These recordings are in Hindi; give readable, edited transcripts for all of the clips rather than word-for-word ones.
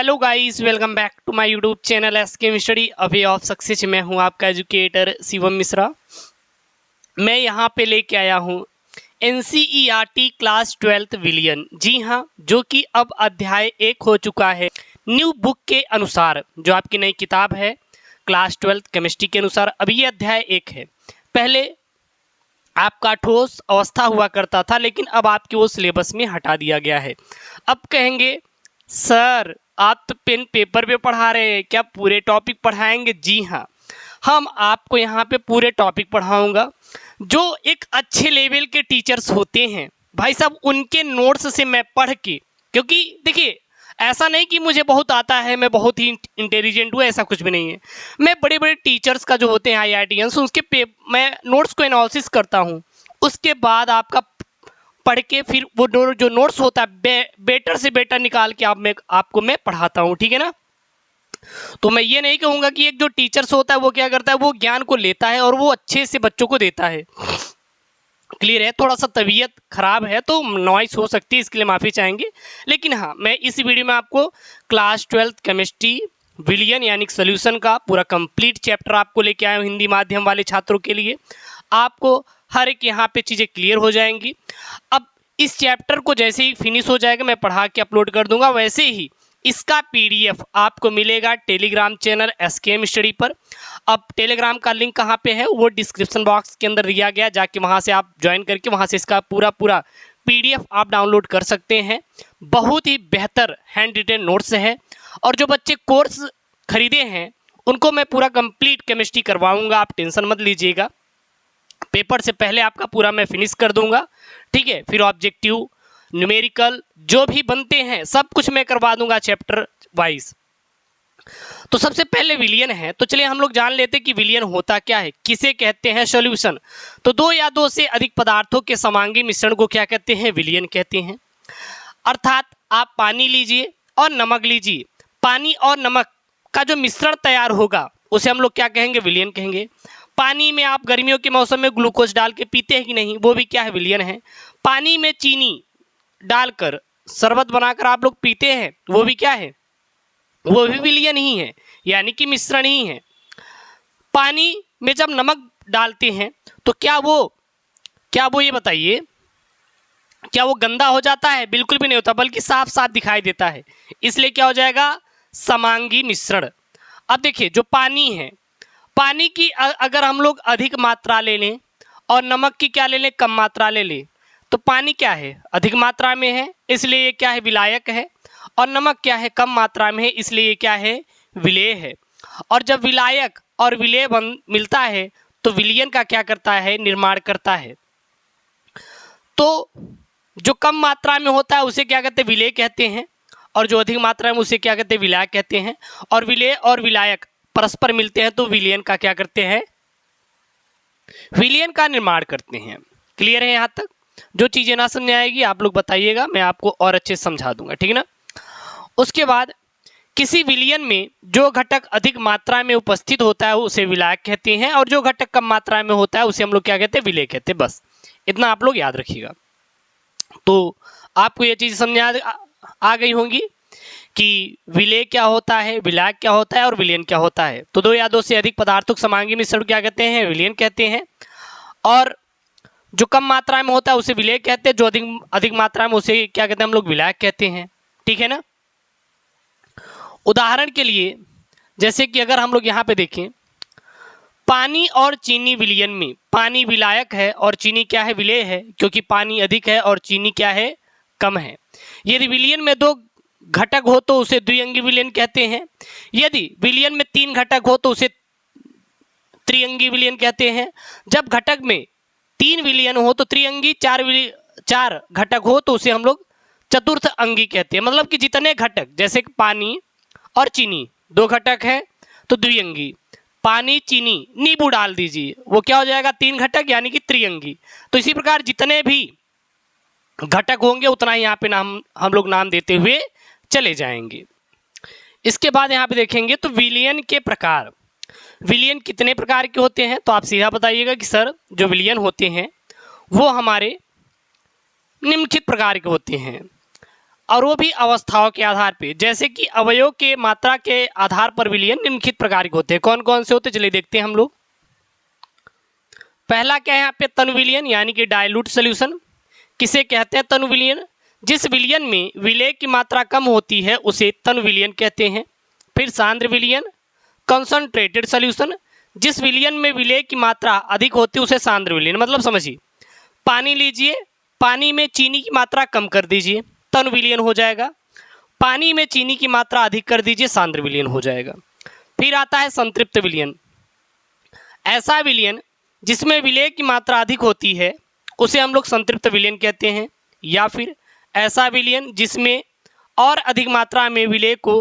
Hello guys, welcome back to my YouTube channel SK study a way of success. मैं हूं आपका एजुकेटर शिवम मिश्रा। मैं यहां पे लेके आया हूं एनसीईआरटी क्लास 12th विलियन। जी हां, जो कि अब अध्याय 1 हो चुका है न्यू बुक के अनुसार। जो आपकी नई किताब है क्लास 12th केमिस्ट्री के अनुसार अभी ये अध्याय 1 है। पहले आपका ठोस अवस्था हुआ करता था, लेकिन अब आपके वो सिलेबस में हटा दिया गया है। अब कहेंगे सर आप तो पेन पेपर पे पढ़ा रहे हैं, क्या पूरे टॉपिक पढ़ाएंगे? जी हाँ, हम आपको यहाँ पे पूरे टॉपिक पढ़ाऊंगा। जो एक अच्छे लेवल के टीचर्स होते हैं भाई साहब, उनके नोट्स से मैं पढ़ के, क्योंकि देखिए ऐसा नहीं कि मुझे बहुत आता है, मैं बहुत ही इंटेलिजेंट हूँ, ऐसा कुछ भी नहीं है। मैं बड़े बड़े टीचर्स का जो होते हैं IITians, उसके मैं नोट्स को एनालिसिस करता हूँ। उसके बाद आपका पढ़ के फिर वो जो नोट्स होता है बेटर से बेटर निकाल के आपको मैं पढ़ाता हूँ, ठीक है ना। तो मैं ये नहीं कहूँगा कि एक जो टीचर्स होता है वो क्या करता है, वो ज्ञान को लेता है और वो अच्छे से बच्चों को देता है। क्लियर है? थोड़ा सा तबीयत खराब है तो नॉइस हो सकती है, इसके लिए माफ़ी चाहेंगे। लेकिन हाँ, मैं इस वीडियो में आपको क्लास 12th केमिस्ट्री विलियन यानी सोल्यूशन का पूरा कंप्लीट चैप्टर आपको लेके आया हूँ हिंदी माध्यम वाले छात्रों के लिए। आपको हर एक यहाँ पे चीज़ें क्लियर हो जाएंगी। अब इस चैप्टर को जैसे ही फिनिश हो जाएगा मैं पढ़ा के अपलोड कर दूंगा, वैसे ही इसका PDF आपको मिलेगा टेलीग्राम चैनल SKM स्टडी पर। अब टेलीग्राम का लिंक कहाँ पे है वो डिस्क्रिप्शन बॉक्स के अंदर दिया गया, जाके वहाँ से आप ज्वाइन करके वहाँ से इसका पूरा PDF आप डाउनलोड कर सकते हैं। बहुत ही बेहतर हैंड रिटेन नोट्स है, और जो बच्चे कोर्स खरीदे हैं उनको मैं पूरा कंप्लीट केमिस्ट्री करवाऊँगा, आप टेंशन मत लीजिएगा। पेपर से पहले आपका पूरा मैं फिनिश कर दूंगा, ठीक है। फिर ऑब्जेक्टिव न्यूमेरिकल जो भी बनते हैं सब कुछ मैं करवा दूंगा चैप्टर वाइज। तो सबसे पहले विलियन है, तो चलिए हम लोग जान लेते हैं कि विलियन होता क्या है, किसे कहते हैं सॉल्यूशन। तो दो या दो से अधिक पदार्थों के समांगी मिश्रण को क्या कहते हैं? विलियन कहते हैं। अर्थात आप पानी लीजिए और नमक लीजिए, पानी और नमक का जो मिश्रण तैयार होगा उसे हम लोग क्या कहेंगे? विलियन कहेंगे। पानी में आप गर्मियों के मौसम में ग्लूकोज डाल के पीते हैं कि नहीं, वो भी क्या है? विलियन है। पानी में चीनी डालकर शरबत बनाकर आप लोग पीते हैं, वो भी क्या है? वो भी विलियन ही है, यानी कि मिश्रण ही है। पानी में जब नमक डालते हैं तो क्या वो ये बताइए, क्या वो गंदा हो जाता है? बिल्कुल भी नहीं होता, बल्कि साफ साफ दिखाई देता है। इसलिए क्या हो जाएगा? समांगी मिश्रण। अब देखिए जो पानी है, पानी की अगर हम लोग अधिक मात्रा ले लें और नमक की क्या ले लें? कम मात्रा ले लें, तो पानी क्या है? अधिक मात्रा में है, इसलिए ये क्या है? विलायक है। और नमक क्या है? कम मात्रा में है, इसलिए ये क्या है? विलेय है। और जब विलायक और विलेय मिलता है तो विलियन का क्या करता है? निर्माण करता है। तो जो कम मात्रा में होता है उसे क्या कहते हैं? विलेय कहते हैं, और जो अधिक मात्रा में उसे क्या कहते हैं? विलायक कहते हैं। और विलेय और विलायक परस्पर मिलते हैं तो विलियन का क्या करते हैं? विलियन का निर्माण करते हैं। क्लियर है यहाँ तक? जो चीज़ें ना समझ आएगी आप लोग बताइएगा, मैं आपको और अच्छे से समझा दूंगा, ठीक है ना। उसके बाद किसी विलियन में जो घटक अधिक मात्रा में उपस्थित होता है उसे विलायक कहते हैं, और जो घटक कम मात्रा में होता है उसे हम लोग क्या कहते हैं? विलेय कहते हैं। बस इतना आप लोग याद रखिएगा। तो आपको ये चीज़ समझ आ गई होंगी कि विलेय क्या होता है, विलायक क्या होता है और विलियन क्या होता है। तो दो या दो से अधिक पदार्थों के समांगी मिश्रण क्या कहते हैं? विलियन कहते हैं। और जो कम मात्रा में होता है उसे विलेय कहते हैं, जो अधिक मात्रा में उसे क्या कहते हैं? हम लोग विलायक कहते हैं, ठीक है ना। उदाहरण के लिए जैसे कि अगर हम लोग यहाँ पे देखें, पानी और चीनी विलियन में पानी विलायक है और चीनी क्या है? विलेय है, क्योंकि पानी अधिक है और चीनी क्या है? कम है। यदि विलियन में दो घटक हो तो उसे द्विअंगी विलियन कहते हैं। यदि विलियन में 3 घटक हो तो उसे त्रिअंगी विलियन कहते हैं। जब घटक में 3 विलियन हो तो त्रिअंगी, 4 घटक हो तो उसे हम लोग चतुर्थ अंगी कहते हैं। मतलब कि जितने घटक, जैसे कि पानी और चीनी 2 घटक हैं तो द्विअंगी, पानी चीनी नींबू डाल दीजिए, वो क्या हो जाएगा? 3 घटक यानी कि त्रिअंगी। तो इसी प्रकार जितने भी घटक होंगे उतना ही यहाँ पे हम लोग नाम देते हुए चले जाएंगे। इसके बाद यहाँ पे देखेंगे तो विलियन के प्रकार, विलियन कितने प्रकार के होते हैं? तो आप सीधा बताइएगा कि सर जो विलियन होते हैं वो हमारे निम्नलिखित प्रकार के होते हैं। और वो भी अवस्थाओं के आधार पे, जैसे कि अवयव के मात्रा के आधार पर विलयन निम्नलिखित प्रकार के होते हैं। कौन कौन से होते हैं चलिए देखते हैं हम लोग। पहला क्या है यहाँ पे, तनु विलयन यानी कि डाइल्यूट सोल्यूशन। किसे कहते हैं तनु विलयन? जिस विलयन में विलेय की मात्रा कम होती है उसे तनु विलयन कहते हैं। फिर सांद्र विलयन, कंसंट्रेटेड सोल्यूशन। जिस विलयन में विलेय की मात्रा अधिक होती है उसे सांद्र विलयन। मतलब समझिए, पानी लीजिए, पानी में चीनी की मात्रा कम कर दीजिए, तनु विलयन हो जाएगा। पानी में चीनी की मात्रा अधिक कर दीजिए, सांद्र विलयन हो जाएगा। फिर आता है संतृप्त विलयन। ऐसा विलयन जिसमें विलेय की मात्रा अधिक होती है उसे हम लोग संतृप्त विलयन कहते हैं। या फिर ऐसा विलयन जिसमें और अधिक मात्रा में विलेय को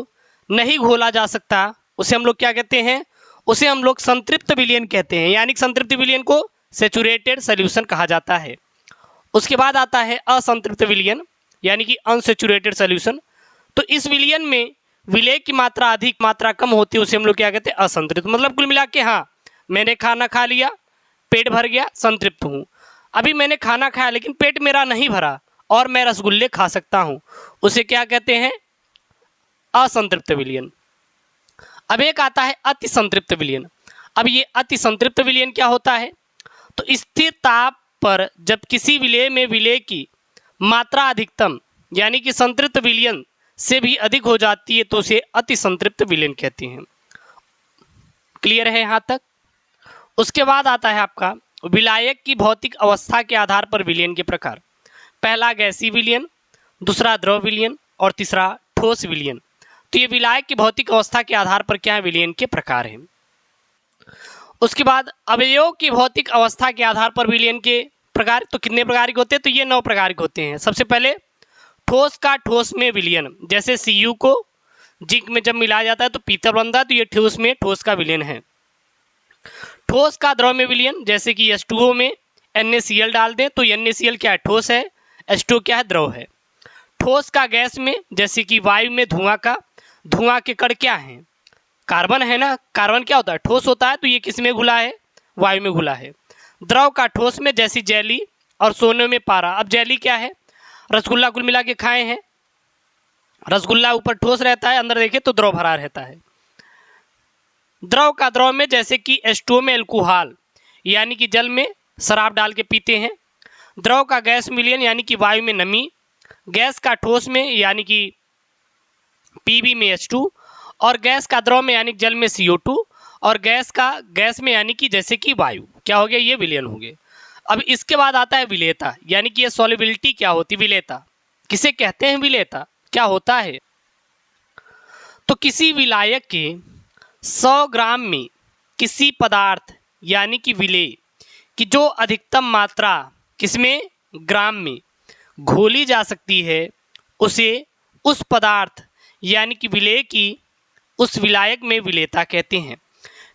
नहीं घोला जा सकता उसे हम लोग क्या कहते हैं? उसे हम लोग संतृप्त विलयन कहते हैं, यानी संतृप्त विलयन को सैचुरेटेड सॉल्यूशन कहा जाता है। उसके बाद आता है असंतृप्त विलयन यानी कि अनसैचुरेटेड सॉल्यूशन। तो इस विलयन में विलेय की मात्रा अधिक मात्रा कम होती है उसे हम लोग क्या कहते हैं? असंतृप्त। मतलब कुल मिला के हाँ, मैंने खाना खा लिया, पेट भर गया, संतृप्त हूँ। अभी मैंने खाना खाया लेकिन पेट मेरा नहीं भरा और मैं रसगुल्ले खा सकता हूँ, उसे क्या कहते हैं? असंतृप्त विलयन। अब एक आता है अति संतृप्त विलयन। अब ये अति संतृप्त विलयन क्या होता है? तो स्थिर ताप पर जब किसी विलेय में विलेय की मात्रा अधिकतम यानी कि संतृप्त विलयन से भी अधिक हो जाती है तो उसे अति संतृप्त विलयन कहते हैं। क्लियर है यहाँ तक? उसके बाद आता है आपका विलायक की भौतिक अवस्था के आधार पर विलयन के प्रकार। पहला गैसीय विलयन, दूसरा द्रव विलयन और तीसरा ठोस विलयन। तो ये विलायक की भौतिक अवस्था के आधार पर क्या है? विलयन के प्रकार हैं। उसके बाद अवयव की भौतिक अवस्था के आधार पर विलयन के प्रकार। तो कितने प्रकार के होते हैं? तो ये 9 प्रकार के होते हैं। सबसे पहले ठोस का ठोस में विलयन, जैसे Cu को जिंक में जब मिलाया जाता है तो पीतल बनता है, तो ये ठोस में ठोस का विलयन है। ठोस का द्रव में विलयन, जैसे कि H2O में NaCl डाल दें तो NaCl क्या है? ठोस है, H2O क्या है? द्रव है। ठोस का गैस में, जैसे कि वायु में धुआं के कण क्या हैं? कार्बन है ना। कार्बन क्या होता है? ठोस होता है, तो ये किस में घुला है? वायु में घुला है। द्रव का ठोस में, जैसे जेली और सोने में पारा। अब जेली क्या है? रसगुल्ला कुल मिला के खाए हैं, रसगुल्ला ऊपर ठोस रहता है, अंदर देखें तो द्रव भरा रहता है। द्रव का द्रव में, जैसे कि H2O में अल्कोहल यानी कि जल में शराब डाल के पीते हैं। द्रव का गैस विलयन यानी कि वायु में नमी। गैस का ठोस में यानी कि Pb में H2, और गैस का द्रव में यानी जल में CO2, और गैस में यानी कि जैसे कि वायु। क्या हो गया? ये विलयन हो गए। अब इसके बाद आता है विलेयता, यानी कि ये सॉल्युबिलिटी क्या होती है? विलेयता किसे कहते हैं? विलेयता क्या होता है? तो किसी विलायक के 100 ग्राम में किसी पदार्थ यानी कि विलेय की जो अधिकतम मात्रा किसमें? ग्राम में घोली जा सकती है उसे उस पदार्थ यानी कि विलेय की उस विलायक में विलेयता कहते हैं।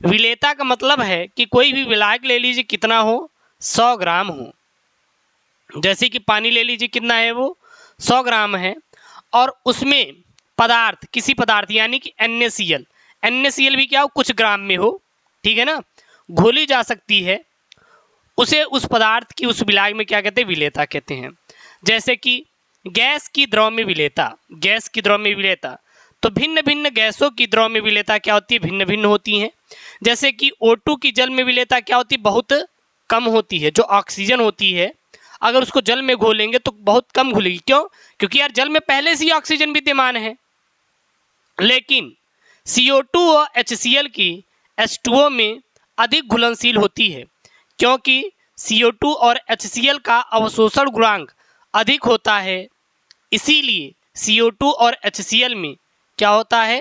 विलेयता का मतलब है कि कोई भी विलायक ले लीजिए, कितना हो? 100 ग्राम हो। जैसे कि पानी ले लीजिए, कितना है वो? 100 ग्राम है, और उसमें पदार्थ, किसी पदार्थ यानी कि NaCl भी क्या हो? कुछ ग्राम में हो, ठीक है ना, घोली जा सकती है, उसे उस पदार्थ की उस विलायक में क्या कहते हैं? विलेयता कहते हैं। जैसे कि गैस की द्रव में विलेयता, गैस की द्रव में विलेयता। तो भिन्न भिन्न गैसों की द्रव में विलेयता क्या होती है? भिन्न भिन्न होती हैं। जैसे कि O2 की जल में विलेयता क्या होती है? बहुत कम होती है। जो ऑक्सीजन होती है अगर उसको जल में घोलेंगे तो बहुत कम घुलेगी। क्यों? क्योंकि यार जल में पहले से ही ऑक्सीजन विद्यमान है। लेकिन CO2 और HCl की H2O में अधिक घुलनशील होती है, क्योंकि CO2 और HCl का अवशोषण गुणांक अधिक होता है। इसीलिए CO2 और HCl में क्या होता है?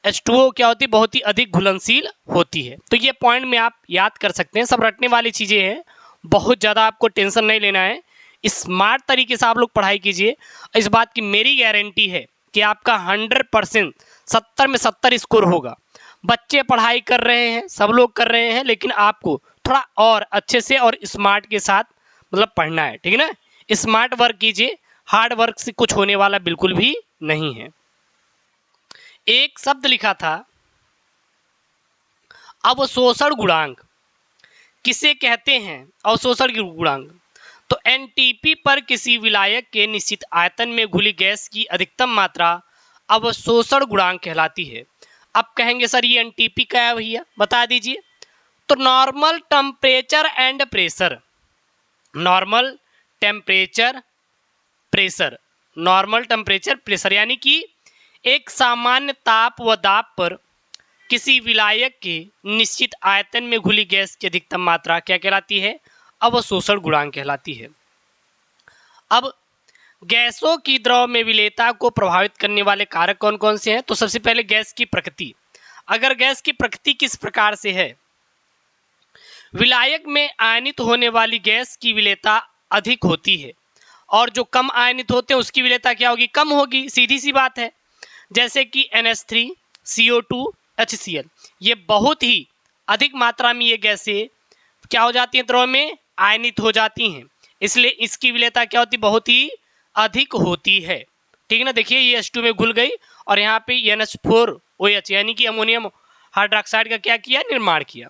H2O क्या होती है? बहुत ही अधिक घुलनशील होती है। तो ये पॉइंट में आप याद कर सकते हैं, सब रटने वाली चीज़ें हैं, बहुत ज़्यादा आपको टेंशन नहीं लेना है। स्मार्ट तरीके से आप लोग पढ़ाई कीजिए। इस बात की मेरी गारंटी है कि आपका 100% 70 में 70 स्कोर होगा। बच्चे पढ़ाई कर रहे हैं, सब लोग कर रहे हैं, लेकिन आपको थोड़ा और अच्छे से और स्मार्ट के साथ मतलब पढ़ना है, ठीक है ना। स्मार्ट वर्क कीजिए, हार्ड वर्क से कुछ होने वाला बिल्कुल भी नहीं है। एक शब्द लिखा था अवशोषण गुणांक, किसे कहते हैं? अवशोषण गुणांक। तो एनटीपी पर किसी विलायक के निश्चित आयतन में घुली गैस की अधिकतम मात्रा अवशोषण गुणांक कहलाती है। अब कहेंगे सर ये एनटीपी क्या है भैया, बता दीजिए। तो normal temperature and pressure, normal temperature pressure, normal temperature pressure यानी कि एक सामान्य ताप व दाब पर किसी विलायक के निश्चित आयतन में घुली गैस की अधिकतम मात्रा क्या कहलाती है, अवशोषण गुणांक कहलाती है। अब गैसों की द्रव में विलेयता को प्रभावित करने वाले कारक कौन कौन से हैं? तो सबसे पहले गैस की प्रकृति। अगर गैस की प्रकृति किस प्रकार से है, विलायक में आयनित होने वाली गैस की विलेयता अधिक होती है और जो कम आयनित होते हैं उसकी विलेयता क्या होगी, कम होगी, सीधी सी बात है। जैसे कि NH3, CO2, HCl, ये बहुत ही अधिक मात्रा में ये गैसें क्या हो जाती हैं, द्रव में आयनित हो जाती हैं, इसलिए इसकी विलेयता क्या होती है, बहुत ही अधिक होती है। ठीक है ना, देखिए ये H2 में घुल गई और यहाँ पे NH4OH यानी कि अमोनियम हाइड्रोक्साइड का क्या किया, निर्माण किया।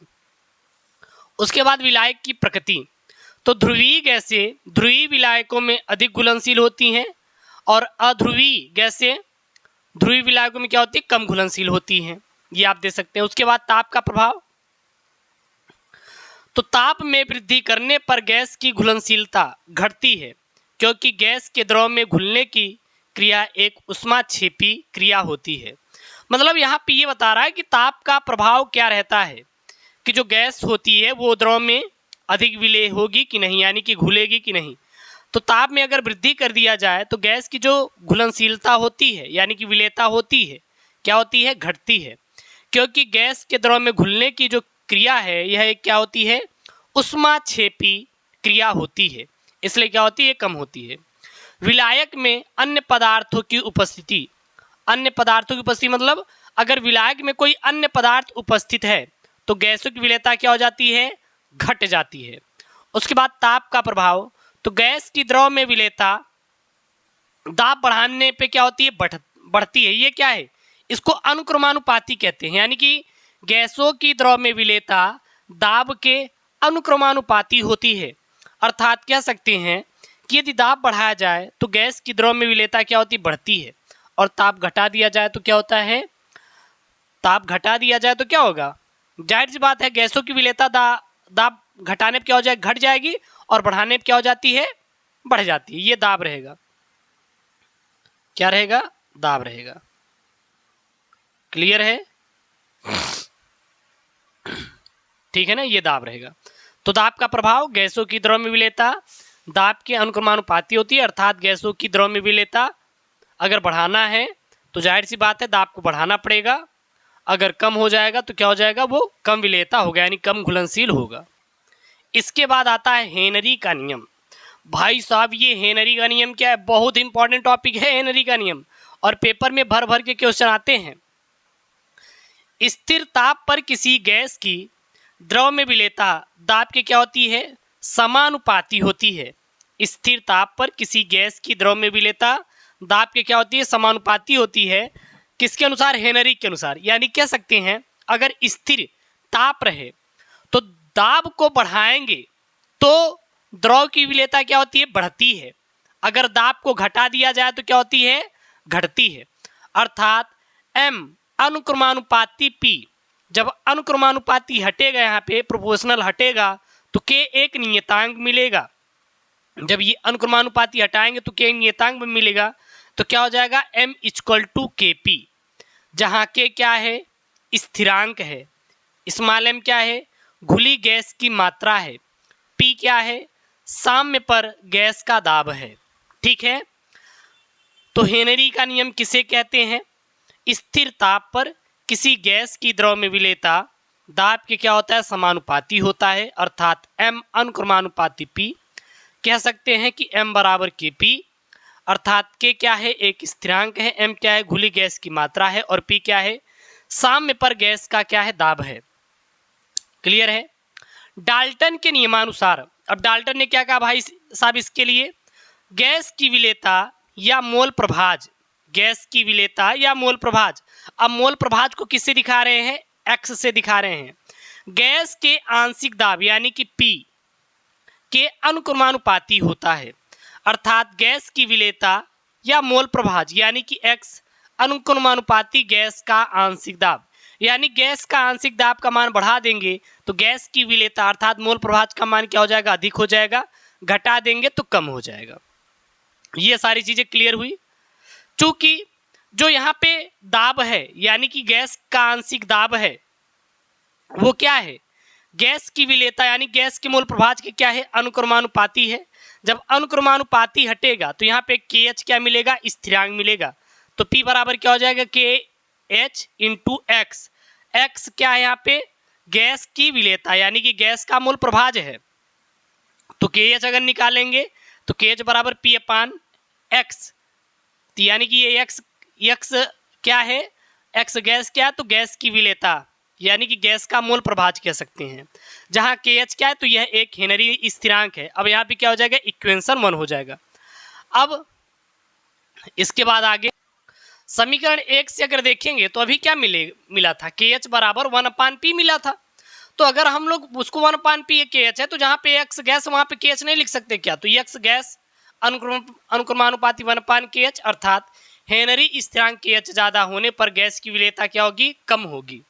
उसके बाद विलायक की प्रकृति। तो ध्रुवीय गैसें ध्रुवीय विलायकों में अधिक घुलनशील होती हैं और अध्रुवीय गैसें ध्रुवीय विलायकों में क्या होती है, कम घुलनशील होती हैं, ये आप दे सकते हैं। उसके बाद ताप का प्रभाव। तो ताप में वृद्धि करने पर गैस की घुलनशीलता घटती है क्योंकि गैस के द्रव में घुलने की क्रिया एक ऊष्माक्षेपी क्रिया होती है। मतलब यहाँ पे ये बता रहा है कि ताप का प्रभाव क्या रहता है कि जो गैस होती है वो द्रव में अधिक विलेय होगी कि नहीं, यानी कि घुलेगी कि नहीं। तो ताप में अगर वृद्धि कर दिया जाए तो गैस की जो घुलनशीलता होती है यानी कि विलेयता होती है क्या होती है, घटती है, क्योंकि गैस के द्रव में घुलने की जो क्रिया है यह एक क्या होती है, ऊष्माक्षेपी क्रिया होती है, इसलिए क्या होती है, कम होती है। विलायक में अन्य पदार्थों की उपस्थिति, अन्य पदार्थों की उपस्थिति मतलब अगर विलायक में कोई अन्य पदार्थ उपस्थित है तो गैसों की विलेयता क्या हो जाती है, घट जाती है। उसके बाद ताप का प्रभाव। तो गैस की द्रव में विलेयता दाब बढ़ाने पे क्या होती है, बढ़ती है। ये क्या है, इसको अनुक्रमानुपाती कहते हैं, यानी कि गैसों की द्रव में विलेयता दाब के अनुक्रमानुपाती होती है। अर्थात कह सकते हैं कि यदि दाब बढ़ाया जाए तो गैस की द्रव में विलेयता क्या होती है, बढ़ती है, और ताप घटा दिया जाए तो क्या होता है, ताप घटा दिया जाए तो क्या होगा, जाहिर सी बात है गैसों की विलेयता दाब घटाने पर क्या हो जाए, घट जाएगी, और बढ़ाने पर क्या हो जाती है, बढ़ जाती है। ये दाब रहेगा, क्या रहेगा, दाब रहेगा। क्लियर है, ठीक है ना, ये दाब रहेगा। तो दाब का प्रभाव, गैसों की द्रव में विलेयता दाब के अनुक्रमानुपाती होती है, अर्थात गैसों की द्रव में विलेयता अगर बढ़ाना है तो जाहिर सी बात है दाब को बढ़ाना पड़ेगा, अगर कम हो जाएगा तो क्या हो जाएगा, वो कम विलेयता होगा यानी कम घुलनशील होगा। इसके बाद आता है हेनरी का नियम। भाई साहब ये हेनरी का नियम क्या है, बहुत इंपॉर्टेंट टॉपिक है हेनरी का नियम, और पेपर में भर भर के क्वेश्चन आते हैं। स्थिर ताप पर किसी गैस की द्रव में विलेयता दाब के क्या होती है, समानुपाती होती है। स्थिर ताप पर किसी गैस की द्रव में विलेयता दाब के क्या होती है, समानुपाती होती है। किसके अनुसार, हेनरी के अनुसार। यानी कह सकते हैं अगर स्थिर ताप रहे तो दाब को बढ़ाएंगे तो द्रव की विलेयता क्या होती है, बढ़ती है, अगर दाब को घटा दिया जाए तो क्या होती है, घटती है। अर्थात M अनुक्रमानुपाती P, जब अनुक्रमानुपाती हटेगा, यहाँ पे प्रोपोर्शनल हटेगा तो K एक नियतांक मिलेगा। जब ये अनुक्रमानुपाती हटाएंगे तो K नियतांक में मिलेगा, तो क्या हो जाएगा, M = Kp, जहाँ K क्या है, स्थिरांक है, स्मॉल m क्या है, घुली गैस की मात्रा है, P क्या है, साम्य पर गैस का दाब है। ठीक है, तो हेनरी का नियम किसे कहते हैं, स्थिर ताप पर किसी गैस की द्रव में विलेयता दाब के क्या होता है, समानुपाती होता है, अर्थात M अनुक्रमानुपाती P। कह सकते हैं कि M = Kp, अर्थात K क्या है, एक स्थिरांक है, M क्या है, घुली गैस की मात्रा है, और P क्या है, साम्य पर गैस का क्या है, दाब है। क्लियर है। डाल्टन के नियमानुसार, अब डाल्टन ने क्या कहा भाई साहब इसके लिए, गैस की विलेयता या मोल प्रभाज, गैस की विलेयता या मोल प्रभाज। अब मोल प्रभाज को किससे दिखा रहे हैं, X से दिखा रहे हैं। गैस के आंशिक दाब यानी कि P के अनुक्रमानुपाती होता है, अर्थात गैस की विलेयता या मोल प्रभाज यानी कि x अनुक्रमानुपाती गैस का आंशिक दाब, यानी गैस का आंशिक दाब का मान बढ़ा देंगे तो गैस की विलेयता अर्थात मोल प्रभाज का मान क्या हो जाएगा, अधिक हो जाएगा, घटा देंगे तो कम हो जाएगा। ये सारी चीजें क्लियर हुई। चूंकि जो यहाँ पे दाब है यानी कि गैस का आंशिक दाब है वो क्या है, गैस की विलेयता यानी गैस के मोल प्रभाज के क्या है, अनुक्रमानुपाती है। जब अनुक्रमानुपाती हटेगा तो यहाँ पे KH क्या मिलेगा, स्थिरांक मिलेगा। तो P बराबर क्या हो जाएगा, KH इंटू एक्स। एक्स क्या है यहाँ पे, गैस की विलेयता यानी कि गैस का मोल प्रभाज है। तो KH अगर निकालेंगे तो KH बराबर P अपान एक्स, यानी कि ये एक्स क्या है, एक्स गैस क्या है, तो गैस की विलेयता यानी कि गैस का मोल प्रभाज कह सकते हैं। जहाँ KH क्या है तो यह एक हेनरी स्थिरांक है। अब यहाँ पे क्या हो जाएगा, इक्वेशन 1 हो जाएगा। अब इसके बाद आगे समीकरण 1 से अगर देखेंगे तो अभी क्या मिला था, KH बराबर 1/P मिला था। तो अगर हम लोग उसको 1/P KH है तो जहाँ पे x गैस वहाँ पे KH नहीं लिख सकते क्या, तो x गैस अनुक्रमानुपाती 1/KH, अर्थात हेनरी स्थिरांक KH ज्यादा होने पर गैस की विलेयता क्या होगी, कम होगी।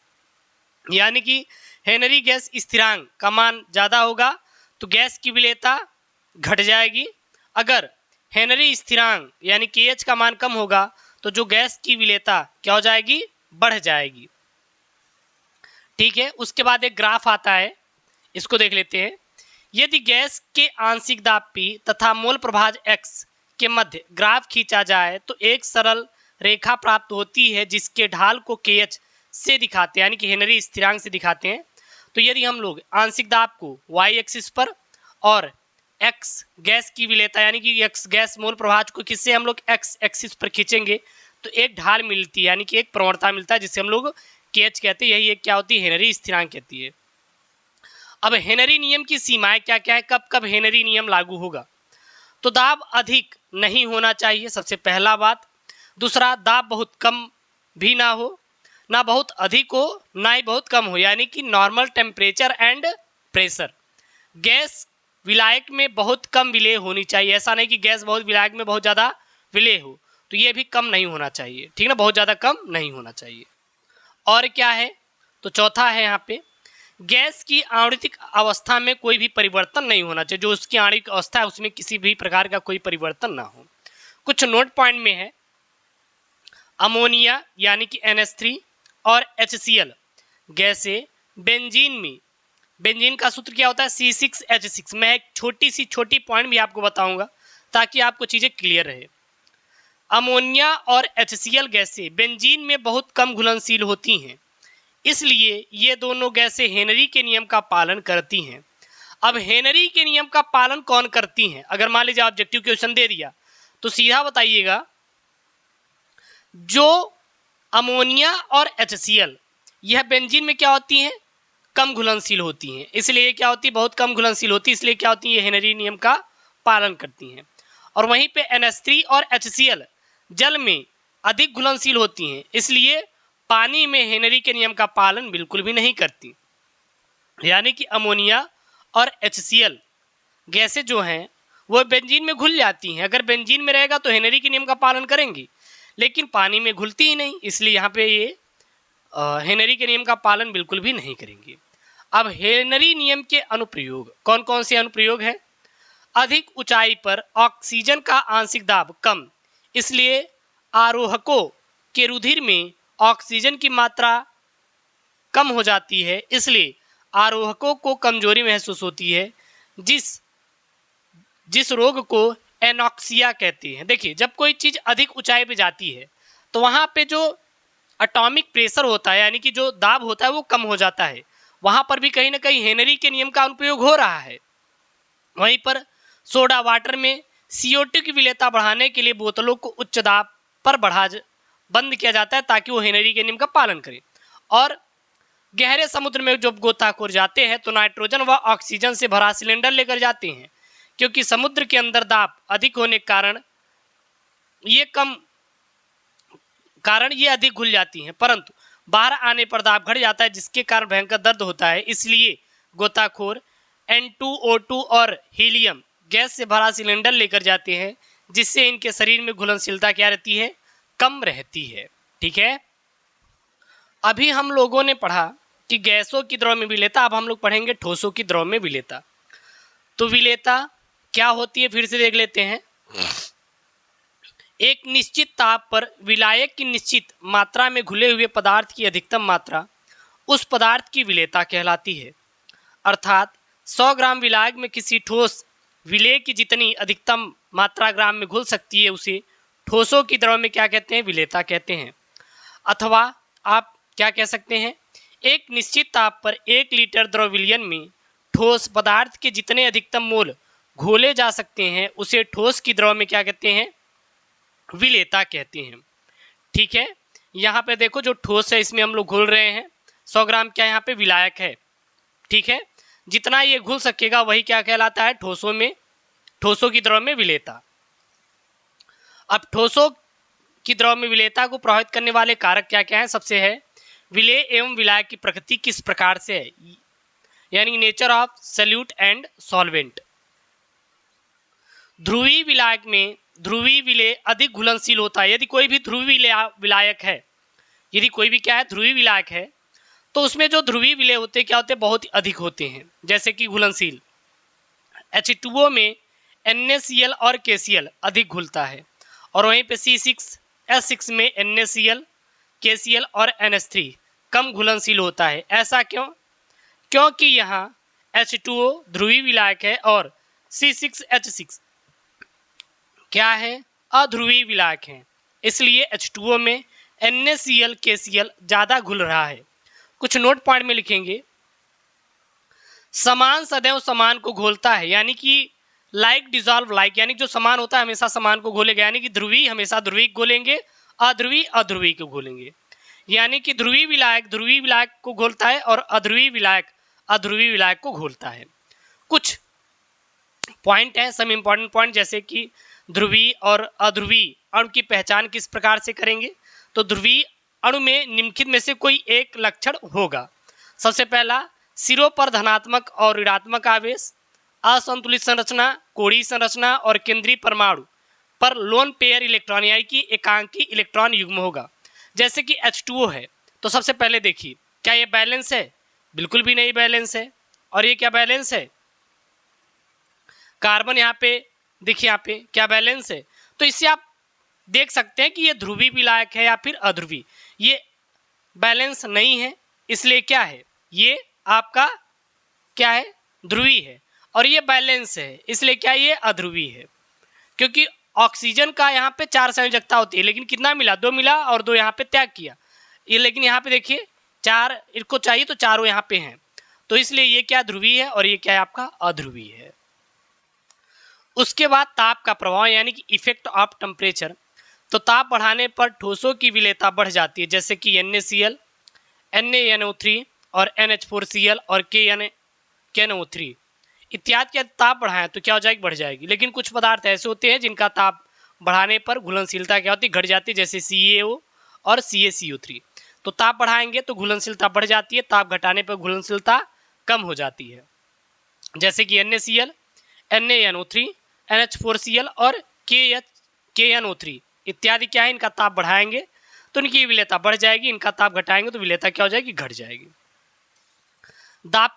यानी कि हेनरी गैस स्थिरांक का मान ज़्यादा होगा तो गैस की विलेयता घट जाएगी। अगर हेनरी स्थिरांक यानी KH का मान कम होगा तो जो गैस की विलेयता क्या हो जाएगी, बढ़ जाएगी। ठीक है, उसके बाद एक ग्राफ आता है, इसको देख लेते हैं। यदि गैस के आंशिक दाब P तथा मोल प्रभाज x के मध्य ग्राफ खींचा जाए तो एक सरल रेखा प्राप्त होती है जिसके ढाल को KH से दिखाते हैं यानी कि हेनरी स्थिरांक से दिखाते हैं। तो यदि हम लोग आंशिक दाब को y एक्सिस पर और x गैस की विलेयता यानी कि x गैस मोल प्रभाज को किससे हम लोग x एक्सिस पर खींचेंगे तो एक ढाल मिलती है यानी कि एक प्रवणता मिलता है जिसे हम लोग KH कहते हैं। यही एक क्या होती है, हेनरी स्थिरांक कहती है। अब हेनरी नियम की सीमाएं क्या क्या है, कब कब हेनरी नियम लागू होगा, तो दाब अधिक नहीं होना चाहिए, सबसे पहला बात। दूसरा, दाब बहुत कम भी ना हो, ना बहुत अधिक हो ना ही बहुत कम हो, यानी कि normal temperature and pressure. Gas विलायक में बहुत कम विलेय होनी चाहिए, ऐसा नहीं कि गैस बहुत विलायक में बहुत ज़्यादा विलेय हो, तो ये भी कम नहीं होना चाहिए, ठीक ना, बहुत ज़्यादा कम नहीं होना चाहिए। और क्या है, तो चौथा है यहाँ पे गैस की आणविक अवस्था में कोई भी परिवर्तन नहीं होना चाहिए, जो उसकी आणविक अवस्था है उसमें किसी भी प्रकार का कोई परिवर्तन ना हो। कुछ नोट पॉइंट में है, अमोनिया यानी कि NH3 और HCl गैसें बेंजीन में, बेंजीन का सूत्र क्या होता है, C6H6। मैं एक छोटी पॉइंट भी आपको बताऊंगा ताकि आपको चीज़ें क्लियर रहे। अमोनिया और HCl गैसें बेंजीन में बहुत कम घुलनशील होती हैं, इसलिए ये दोनों गैसें हेनरी के नियम का पालन करती हैं। अब हेनरी के नियम का पालन कौन करती हैं, अगर मान लीजिए ऑब्जेक्टिव क्वेश्चन दे दिया तो सीधा बताइएगा, जो अमोनिया और HCl यह बेंजीन में क्या होती हैं, कम घुलनशील होती हैं, इसलिए क्या होती है, बहुत कम घुलनशील होती है, इसलिए क्या होती है, ये हेनरी नियम का पालन करती हैं। और वहीं पे NH3 और HCl जल में अधिक घुलनशील होती हैं, इसलिए पानी में हेनरी के नियम का पालन बिल्कुल भी नहीं करती। यानी कि अमोनिया और HCl गैसें जो हैं वो बेंजीन में घुल जाती हैं, अगर बेंजीन में रहेगा तो हेनरी के नियम का पालन करेंगी, लेकिन पानी में घुलती ही नहीं, इसलिए यहाँ पे ये हेनरी के नियम का पालन बिल्कुल भी नहीं करेंगे। अब हेनरी नियम के अनुप्रयोग कौन कौन से अनुप्रयोग है, अधिक ऊंचाई पर ऑक्सीजन का आंशिक दाब कम, इसलिए आरोहकों के रुधिर में ऑक्सीजन की मात्रा कम हो जाती है, इसलिए आरोहकों को कमजोरी महसूस होती है, जिस रोग को एनॉक्सिया कहते हैं। देखिए, जब कोई चीज़ अधिक ऊंचाई पे जाती है तो वहाँ पे जो एटॉमिक प्रेशर होता है यानी कि जो दाब होता है वो कम हो जाता है, वहाँ पर भी कहीं ना कहीं हेनरी के नियम का अनुप्रयोग हो रहा है। वहीं पर सोडा वाटर में CO2 की विलेयता बढ़ाने के लिए बोतलों को उच्च दाब पर बंद किया जाता है ताकि वो हेनरी के नियम का पालन करें। और गहरे समुद्र में जब गोताखोर जाते हैं तो नाइट्रोजन व ऑक्सीजन से भरा सिलेंडर लेकर जाते हैं, क्योंकि समुद्र के अंदर दाब अधिक होने के कारण ये अधिक घुल जाती हैं, परंतु बाहर आने पर दाब घट जाता है जिसके कारण भयंकर दर्द होता है, इसलिए गोताखोर N2O2 और हीलियम गैस से भरा सिलेंडर लेकर जाते हैं, जिससे इनके शरीर में घुलनशीलता क्या रहती है, कम रहती है। ठीक है, अभी हम लोगों ने पढ़ा कि गैसों की द्रव में विलेयता, अब हम लोग पढ़ेंगे ठोसों की द्रव में विलेयता। तो विलेयता क्या होती है फिर से देख लेते हैं। एक निश्चित ताप पर विलायक की निश्चित मात्रा में घुले हुए पदार्थ की अधिकतम मात्रा उस पदार्थ की विलेयता कहलाती है। अर्थात 100 ग्राम विलायक में किसी ठोस विलेय की जितनी अधिकतम मात्रा ग्राम में घुल सकती है उसे ठोसों की द्रव में क्या कहते हैं, विलेयता कहते हैं। अथवा आप क्या कह सकते हैं, एक निश्चित ताप पर 1 लीटर द्रव विलयन में ठोस पदार्थ के जितने अधिकतम मोल घोले जा सकते हैं उसे ठोस की द्रव में क्या कहते हैं, विलेयता कहते हैं। ठीक है, यहाँ पे देखो जो ठोस है इसमें हम लोग घोल रहे हैं 100 ग्राम क्या यहाँ पे विलायक है। ठीक है, जितना ये घुल सकेगा वही क्या कहलाता है, ठोसों की द्रव में विलेयता। अब ठोसों की द्रव में विलेयता को प्रभावित करने वाले कारक क्या क्या हैं। सबसे है विलेय एवं विलायक की प्रकृति किस प्रकार से है, यानी nature of solute and solvent. ध्रुवीय विलायक में ध्रुवीय विलेय अधिक घुलनशील होता है। यदि कोई भी ध्रुवीय विलायक है, यदि कोई भी क्या है, ध्रुवीय विलायक है, तो उसमें जो ध्रुवीय विलेय होते हैं क्या होते हैं, बहुत ही अधिक होते हैं। जैसे कि घुलनशील H2O में NaCl और KCl अधिक घुलता है, और वहीं पे C6H6 में NaCl, KCl और NH3 कम घुलनशील होता है। ऐसा क्यों? क्योंकि यहाँ H2O ध्रुवीय विलायक है और C6H6 क्या है, अध्रुवीय विलायक है। इसलिए H2O में NaCl, KCl ज़्यादा घुल रहा है। कुछ नोट पॉइंट में लिखेंगे, समान सदैव समान को घोलता है, यानी कि लाइक डिजॉल्व लाइक, यानी जो समान होता है हमेशा समान को घोलेगा, यानी कि ध्रुवीय हमेशा ध्रुवीय को घोलेंगे, अध्रुवीय अध्रुवीय को घोलेंगे। यानी कि ध्रुवीय विलायक को घोलता है और अध्रुवीय विलायक अध्रुवीय विलायक को घोलता है। कुछ पॉइंट है, सम इंपॉर्टेंट पॉइंट, जैसे कि ध्रुवीय और अध्रुवीय अणु की पहचान किस प्रकार से करेंगे। तो ध्रुवीय अणु में निम्नलिखित में से कोई एक लक्षण होगा। सबसे पहला, सिरों पर धनात्मक और ऋणात्मक आवेश, असंतुलित संरचना, कोणीय संरचना और केंद्रीय परमाणु पर लोन पेयर इलेक्ट्रॉन यानी कि एकांकी इलेक्ट्रॉन युग्म होगा। जैसे कि H2O है, तो सबसे पहले देखिए क्या ये बैलेंस है, बिल्कुल भी नहीं बैलेंस है। और ये क्या बैलेंस है, कार्बन यहाँ पे देखिए, यहाँ पे क्या बैलेंस है। तो इससे आप देख सकते हैं कि ये ध्रुवीय विलायक है या फिर अध्रुवीय। ये बैलेंस नहीं है, इसलिए क्या है, ये आपका क्या है, ध्रुवीय है। और ये बैलेंस है, इसलिए क्या, ये अध्रुवीय है। क्योंकि ऑक्सीजन का यहाँ पे 4 संयोजकता होती है, लेकिन कितना मिला, 2 मिला और 2 यहाँ पे त्याग किया। ये लेकिन यहाँ पे देखिए 4 इनको चाहिए तो चारों यहाँ पे हैं, तो इसलिए ये क्या ध्रुवीय है और ये क्या है आपका अध्रुवीय है। उसके बाद ताप का प्रभाव यानी कि इफेक्ट ऑफ टेम्परेचर। तो ताप बढ़ाने पर ठोसों की विलेयता बढ़ जाती है, जैसे कि NaCl, NaNO3 और NH4Cl और KNO3 इत्यादि का ताप बढ़ाएं तो क्या हो जाएगी, बढ़ जाएगी। लेकिन कुछ पदार्थ ऐसे होते हैं जिनका ताप बढ़ाने पर घुलनशीलता क्या होती है, घट जाती है, जैसे CaO और CaCO3। तो ताप बढ़ाएंगे तो घुलनशीलता बढ़ जाती है, ताप घटाने पर घुलनशीलता कम हो जाती है। जैसे कि NaCl, NaNO3, NH4Cl और KNO3 इत्यादि क्या है, इनका ताप बढ़ाएंगे तो इनकी विलेयता बढ़ जाएगी, इनका ताप घटाएंगे तो विलेयता क्या हो जाएगी, घट जाएगी। दाब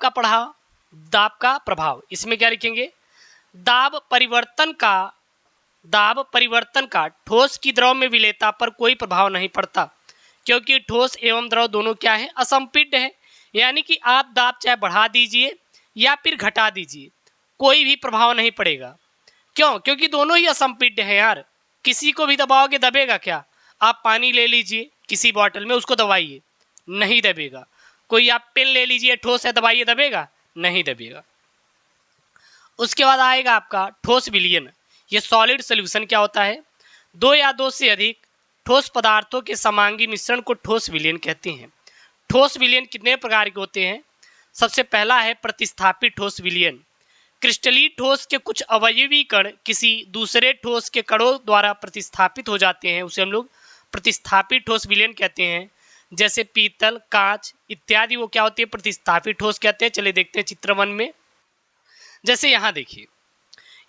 का प्रभाव, इसमें क्या लिखेंगे, दाब परिवर्तन का ठोस की द्रव में विलेयता पर कोई प्रभाव नहीं पड़ता, क्योंकि ठोस एवं द्रव दोनों क्या है, असंपीड्य है। यानी कि आप दाब चाहे बढ़ा दीजिए या फिर घटा दीजिए, कोई भी प्रभाव नहीं पड़ेगा। क्यों? क्योंकि दोनों ही असंपीड्य हैं यार। किसी को भी दबाओगे दबेगा क्या? आप पानी ले लीजिए किसी बॉटल में, उसको दबाइए, नहीं दबेगा। कोई आप पेन ले लीजिए, ठोस है, दबाइए, दबेगा? नहीं दबेगा। उसके बाद आएगा आपका ठोस विलयन। ये सॉलिड सोल्यूशन क्या होता है, 2 या 2 से अधिक ठोस पदार्थों के समांगी मिश्रण को ठोस विलयन कहते हैं। ठोस विलयन कितने प्रकार के होते हैं? सबसे पहला है प्रतिस्थापित ठोस विलयन। क्रिस्टलीय ठोस के कुछ अवयवी कण किसी दूसरे ठोस के कणों द्वारा प्रतिस्थापित हो जाते हैं, उसे हम लोग प्रतिस्थापित ठोस विलयन कहते हैं। जैसे पीतल, कांच इत्यादि वो क्या होती है, प्रतिस्थापित ठोस कहते हैं। चलिए देखते हैं चित्र 1 में। जैसे यहाँ देखिए,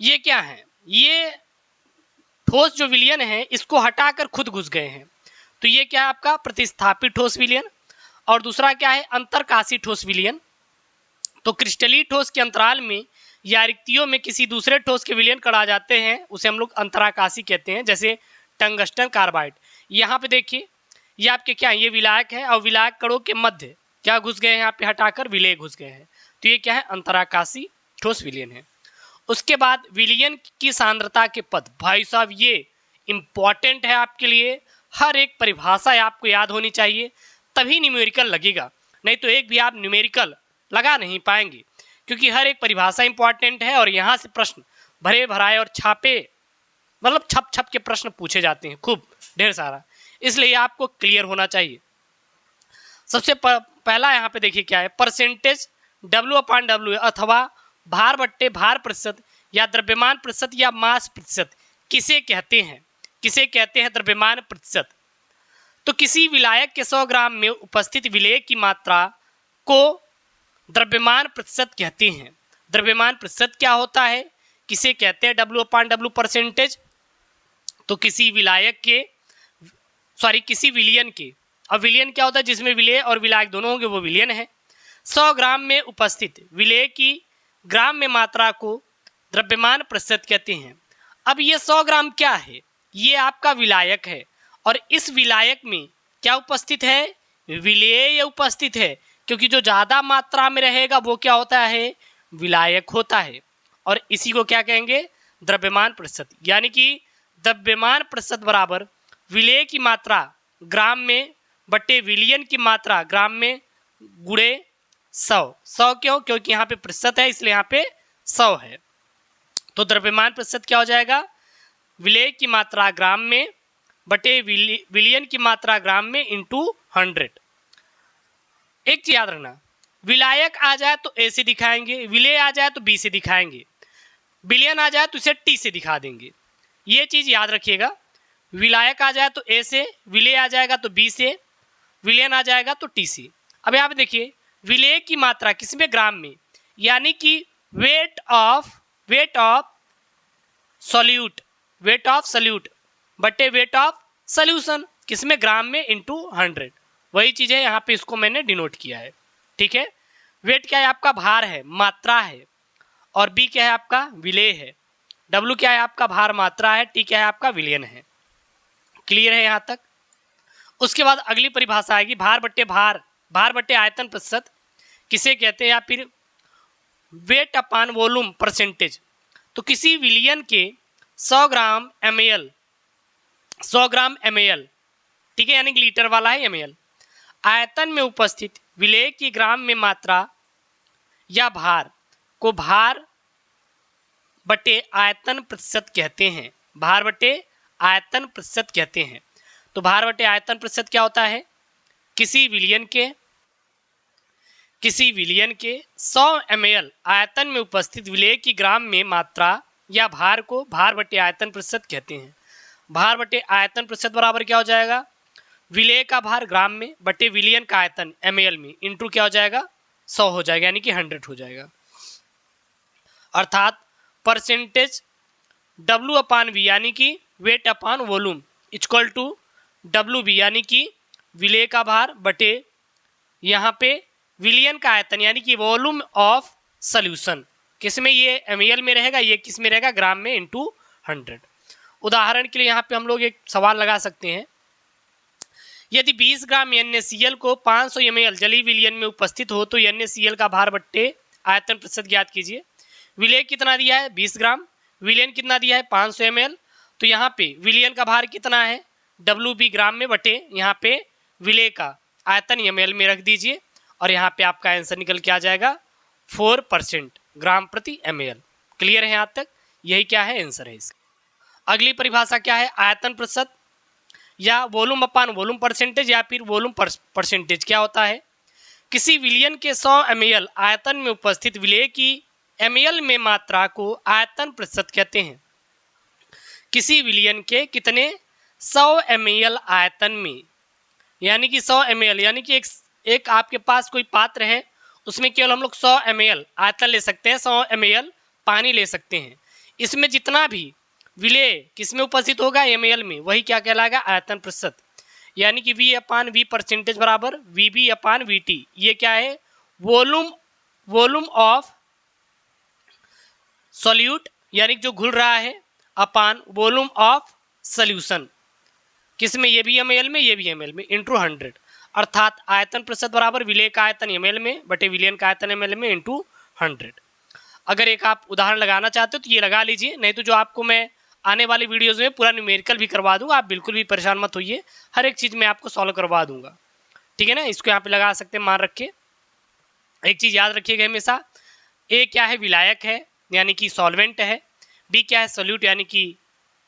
ये क्या है, ये ठोस जो विलयन है इसको हटाकर खुद घुस गए हैं, तो ये क्या है आपका प्रतिस्थापित ठोस विलयन। और दूसरा क्या है, अंतरकाशी ठोस विलयन। तो क्रिस्टलीय ठोस के अंतराल में या रिक्तियों में किसी दूसरे ठोस के विलयन कण आ जाते हैं, उसे हम लोग अंतराकाशी कहते हैं, जैसे टंगस्टन कार्बाइड। यहाँ पे देखिए, ये आपके क्या है, ये विलायक है और विलायक कणों के मध्य क्या घुस गए हैं, यहाँ पे हटाकर विलय घुस गए हैं, तो ये क्या है, अंतराकाशी ठोस विलयन है। उसके बाद विलयन की सांद्रता के पद, भाई साहब ये इंपॉर्टेंट है आपके लिए, हर एक परिभाषा आपको याद होनी चाहिए, तभी न्यूमेरिकल लगेगा, नहीं तो एक भी आप न्यूमेरिकल लगा नहीं पाएंगे, क्योंकि हर एक परिभाषा इंपॉर्टेंट है और यहाँ से प्रश्न भरे भराए और छापे, मतलब छप छप के प्रश्न पूछे जाते हैं खूब ढेर सारा, इसलिए आपको क्लियर होना चाहिए। सबसे पहला यहाँ पे देखिए क्या है, परसेंटेज W/W अथवा भार बट्टे भार प्रतिशत या द्रव्यमान प्रतिशत या मास प्रतिशत किसे कहते हैं, किसे कहते हैं द्रव्यमान प्रतिशत। तो किसी विलायक के 100 ग्राम में उपस्थित विलेय की मात्रा को द्रव्यमान प्रतिशत कहते हैं। द्रव्यमान प्रतिशत क्या होता है, किसे कहते हैं, W/W परसेंटेज। तो किसी विलायक के किसी विलयन के, अब विलयन क्या होता है, जिसमें विलेय और विलायक दोनों होंगे वो विलयन है। 100 ग्राम में उपस्थित विलेय की ग्राम में मात्रा को द्रव्यमान प्रतिशत कहते हैं। अब ये 100 ग्राम क्या है, ये आपका विलायक है और इस विलायक में क्या उपस्थित है, विलेय उपस्थित है, क्योंकि जो ज़्यादा मात्रा में रहेगा वो क्या होता है, विलायक होता है, और इसी को क्या कहेंगे, द्रव्यमान प्रतिशत। यानी कि द्रव्यमान प्रतिशत बराबर विलेय की मात्रा ग्राम में बटे विलयन की मात्रा ग्राम में गुणे 100। 100 क्यों, क्योंकि यहाँ पे प्रतिशत है इसलिए यहाँ पे 100 है। तो द्रव्यमान प्रतिशत क्या हो जाएगा, विलेय की मात्रा ग्राम में बटे विलयन की मात्रा ग्राम में इंटू 100। एक चीज याद रखना, विलायक आ जाए तो ए से दिखाएंगे, विलेय आ जाए तो बी से दिखाएंगे, विलयन आ जाए तो इसे टी से दिखा देंगे, ये चीज याद रखिएगा। विलायक आ जाए तो ए से, विलेय आ जाएगा तो बी से, विलयन आ जाएगा तो टी से। अब यहाँ पे देखिए, विलेय की मात्रा किसमें, ग्राम में, यानी कि वेट ऑफ सॉल्यूट बटे वेट ऑफ सोल्यूशन किसमें, ग्राम में इंटू 100। वही चीज़ है यहाँ पे, इसको मैंने डिनोट किया है, ठीक है। वेट क्या है आपका, भार है, मात्रा है, और बी क्या है आपका, विलेय है। डब्ल्यू क्या है आपका, भार मात्रा है, टी क्या है आपका, विलयन है। क्लियर है यहाँ तक। उसके बाद अगली परिभाषा आएगी भार बट्टे आयतन प्रतिशत किसे कहते हैं, या फिर वेट अपान वॉल्यूम परसेंटेज। तो किसी विलयन के 100 ग्राम ml, ठीक है, यानी कि लीटर वाला है ml, आयतन में उपस्थित विलेय की ग्राम में मात्रा या भार को भार बटे आयतन प्रतिशत कहते हैं। भार बटे आयतन प्रतिशत कहते हैं। तो भार बटे आयतन प्रतिशत क्या होता है, किसी विलयन के 100 ml आयतन में उपस्थित विलेय की ग्राम में मात्रा या भार को भार बटे आयतन प्रतिशत कहते हैं। भार बटे आयतन प्रतिशत बराबर क्या हो जाएगा, विलेय का भार ग्राम में बटे विलयन का आयतन ml में इंटू क्या हो जाएगा, 100 हो जाएगा, यानी कि 100 हो जाएगा। अर्थात परसेंटेज W/V यानी कि weight upon volume equal to WV यानी कि विलेय का भार बटे यहाँ पे विलयन का आयतन यानी कि वॉल्यूम ऑफ सॉल्यूशन, किसमें, ये ml में रहेगा, ये किस में रहेगा, ग्राम में इंटू 100। उदाहरण के लिए यहाँ पे हम लोग एक सवाल लगा सकते हैं, यदि 20 ग्राम NaCl को 500 ml जलीय विलयन में उपस्थित हो तो NaCl का भार बट्टे आयतन प्रतिशत ज्ञात कीजिए। विलेय कितना दिया है, 20 ग्राम, विलयन कितना दिया है, 500 ml। तो यहाँ पे विलयन का भार कितना है, WB ग्राम में बटे यहाँ पे विलेय का आयतन ml में रख दीजिए, और यहाँ पे आपका आंसर निकल के आ जाएगा 4% ग्राम प्रति ml। क्लियर है यहाँ तक, यही क्या है, आंसर है इसका। अगली परिभाषा क्या है, आयतन प्रतिशत या वॉल्यूम अपान वॉल्यूम परसेंटेज या फिर वॉल्यूम परसेंटेज क्या होता है। किसी विलयन के 100 ml आयतन में उपस्थित विलेय की ml में मात्रा को आयतन प्रतिशत कहते हैं। किसी विलयन के कितने, 100 ml आयतन में, यानी कि 100 ml यानी कि एक आपके पास कोई पात्र है, उसमें केवल हम लोग 100 ml आयतन ले सकते हैं, 100 ml पानी ले सकते हैं। इसमें जितना भी विलेय किसमें उपस्थित होगा, ml में, वही क्या कहलाएगा, आयतन प्रतिशत। यानी कि V/V परसेंटेज बराबर VB/VT। ये क्या है, वॉल्यूम ऑफ सॉल्यूट, यानी जो घुल रहा है, अपान वॉल्यूम ऑफ सॉल्यूशन, किसमें, ये भी ml में, ये भी ml में, इंटू 100। अर्थात आयतन प्रतिशत बराबर विलेय का आयतन ml में बटे विलयन का आयतन ml में इंटू 100। अगर एक आप उदाहरण लगाना चाहते हो तो ये लगा लीजिए, नहीं तो जो आपको मैं आने वाली वीडियोज़ में पूरा न्यूमेरिकल भी करवा दूंगा, आप बिल्कुल भी परेशान मत होइए, हर एक चीज़ मैं आपको सॉल्व करवा दूंगा, ठीक है ना। इसको यहाँ पे लगा सकते हैं, मान रखे। एक चीज़ याद रखिएगा हमेशा, ए क्या है, विलायक है यानी कि सॉल्वेंट है, बी क्या है, सोल्यूट यानी कि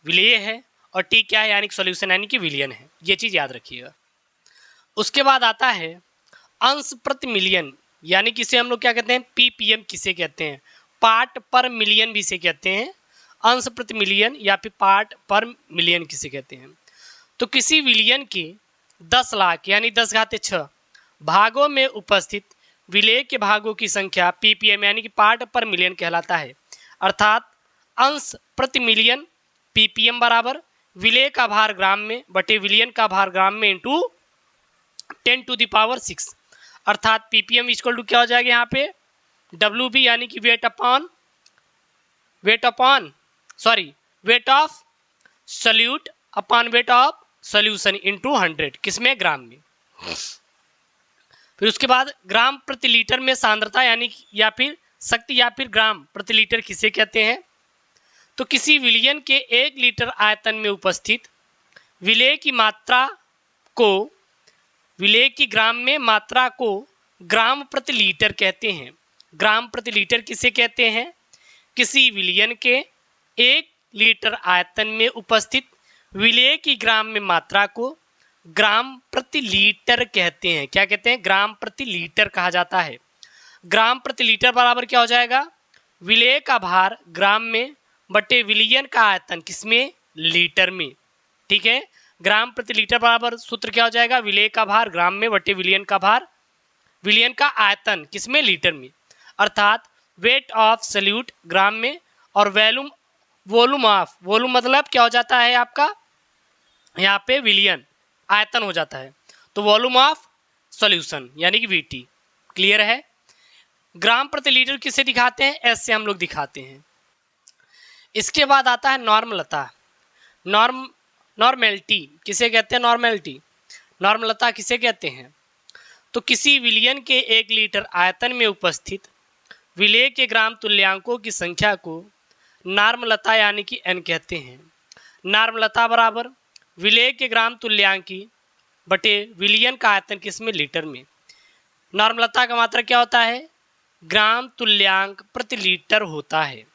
विलेय है, और टी क्या है, यानी कि सॉल्यूशन यानी कि विलयन है। ये चीज़ याद रखिएगा। उसके बाद आता है अंश प्रति मिलियन, यानी कि इसे हम लोग क्या कहते हैं, ppm किसे कहते हैं, पार्ट पर मिलियन भी इसे कहते हैं, अंश प्रति मिलियन या फिर पार्ट पर मिलियन किसे कहते हैं। तो किसी विलयन के 10 लाख यानी 10⁻6 भागों में उपस्थित विलेय के भागों की संख्या ppm यानी कि पार्ट पर मिलियन कहलाता है। अर्थात अंश प्रति मिलियन ppm बराबर विलेय का भार ग्राम में बटे विलयन का भार ग्राम में इंटू 10⁶। अर्थात ppm इक्वल टू क्या हो जाएगा यहाँ पे, WB यानी कि weight of solute upon weight of solution into 100, किसमें, ग्राम में। फिर उसके बाद ग्राम प्रति लीटर में सांद्रता यानी या फिर शक्ति या फिर ग्राम प्रति लीटर किसे कहते हैं। तो किसी विलयन के 1 लीटर आयतन में उपस्थित विलेय की मात्रा को, विलेय की ग्राम में मात्रा को ग्राम प्रति लीटर कहते हैं। ग्राम प्रति लीटर किसे कहते हैं, किसी विलयन के 1 लीटर आयतन में उपस्थित विलेय की ग्राम में मात्रा को ग्राम प्रति लीटर कहते हैं। क्या कहते हैं, ग्राम प्रति लीटर कहा जाता है। ग्राम प्रति लीटर बराबर क्या हो जाएगा, विलेय का भार ग्राम में बटे विलयन का आयतन किसमें, लीटर में, ठीक है। ग्राम प्रति लीटर बराबर सूत्र क्या हो जाएगा, विलेय का भार ग्राम में बटे विलयन का भार, विलयन का आयतन किसमें, लीटर में। अर्थात वेट ऑफ सॉल्यूट ग्राम में और वॉल्यूम मतलब क्या हो जाता है आपका, यहाँ पे विलयन आयतन हो जाता है, तो वॉल्यूम ऑफ सॉल्यूशन यानी कि VT। क्लियर है। ग्राम प्रति लीटर किसे दिखाते हैं, एस से हम लोग दिखाते हैं। इसके बाद आता है नॉर्मलता। नॉर्मेलिटी किसे कहते हैं, नॉर्मलता किसे कहते हैं। तो किसी विलयन के 1 लीटर आयतन में उपस्थित विलेय के ग्राम तुल्यांकों की संख्या को नॉर्मलता यानी कि n कहते हैं। नॉर्मलता बराबर विलेय के ग्राम तुल्यांकी बटे विलयन का आयतन किसमें, लीटर में। नॉर्मलता का मात्रा क्या होता है, ग्राम तुल्यांक प्रति लीटर होता है।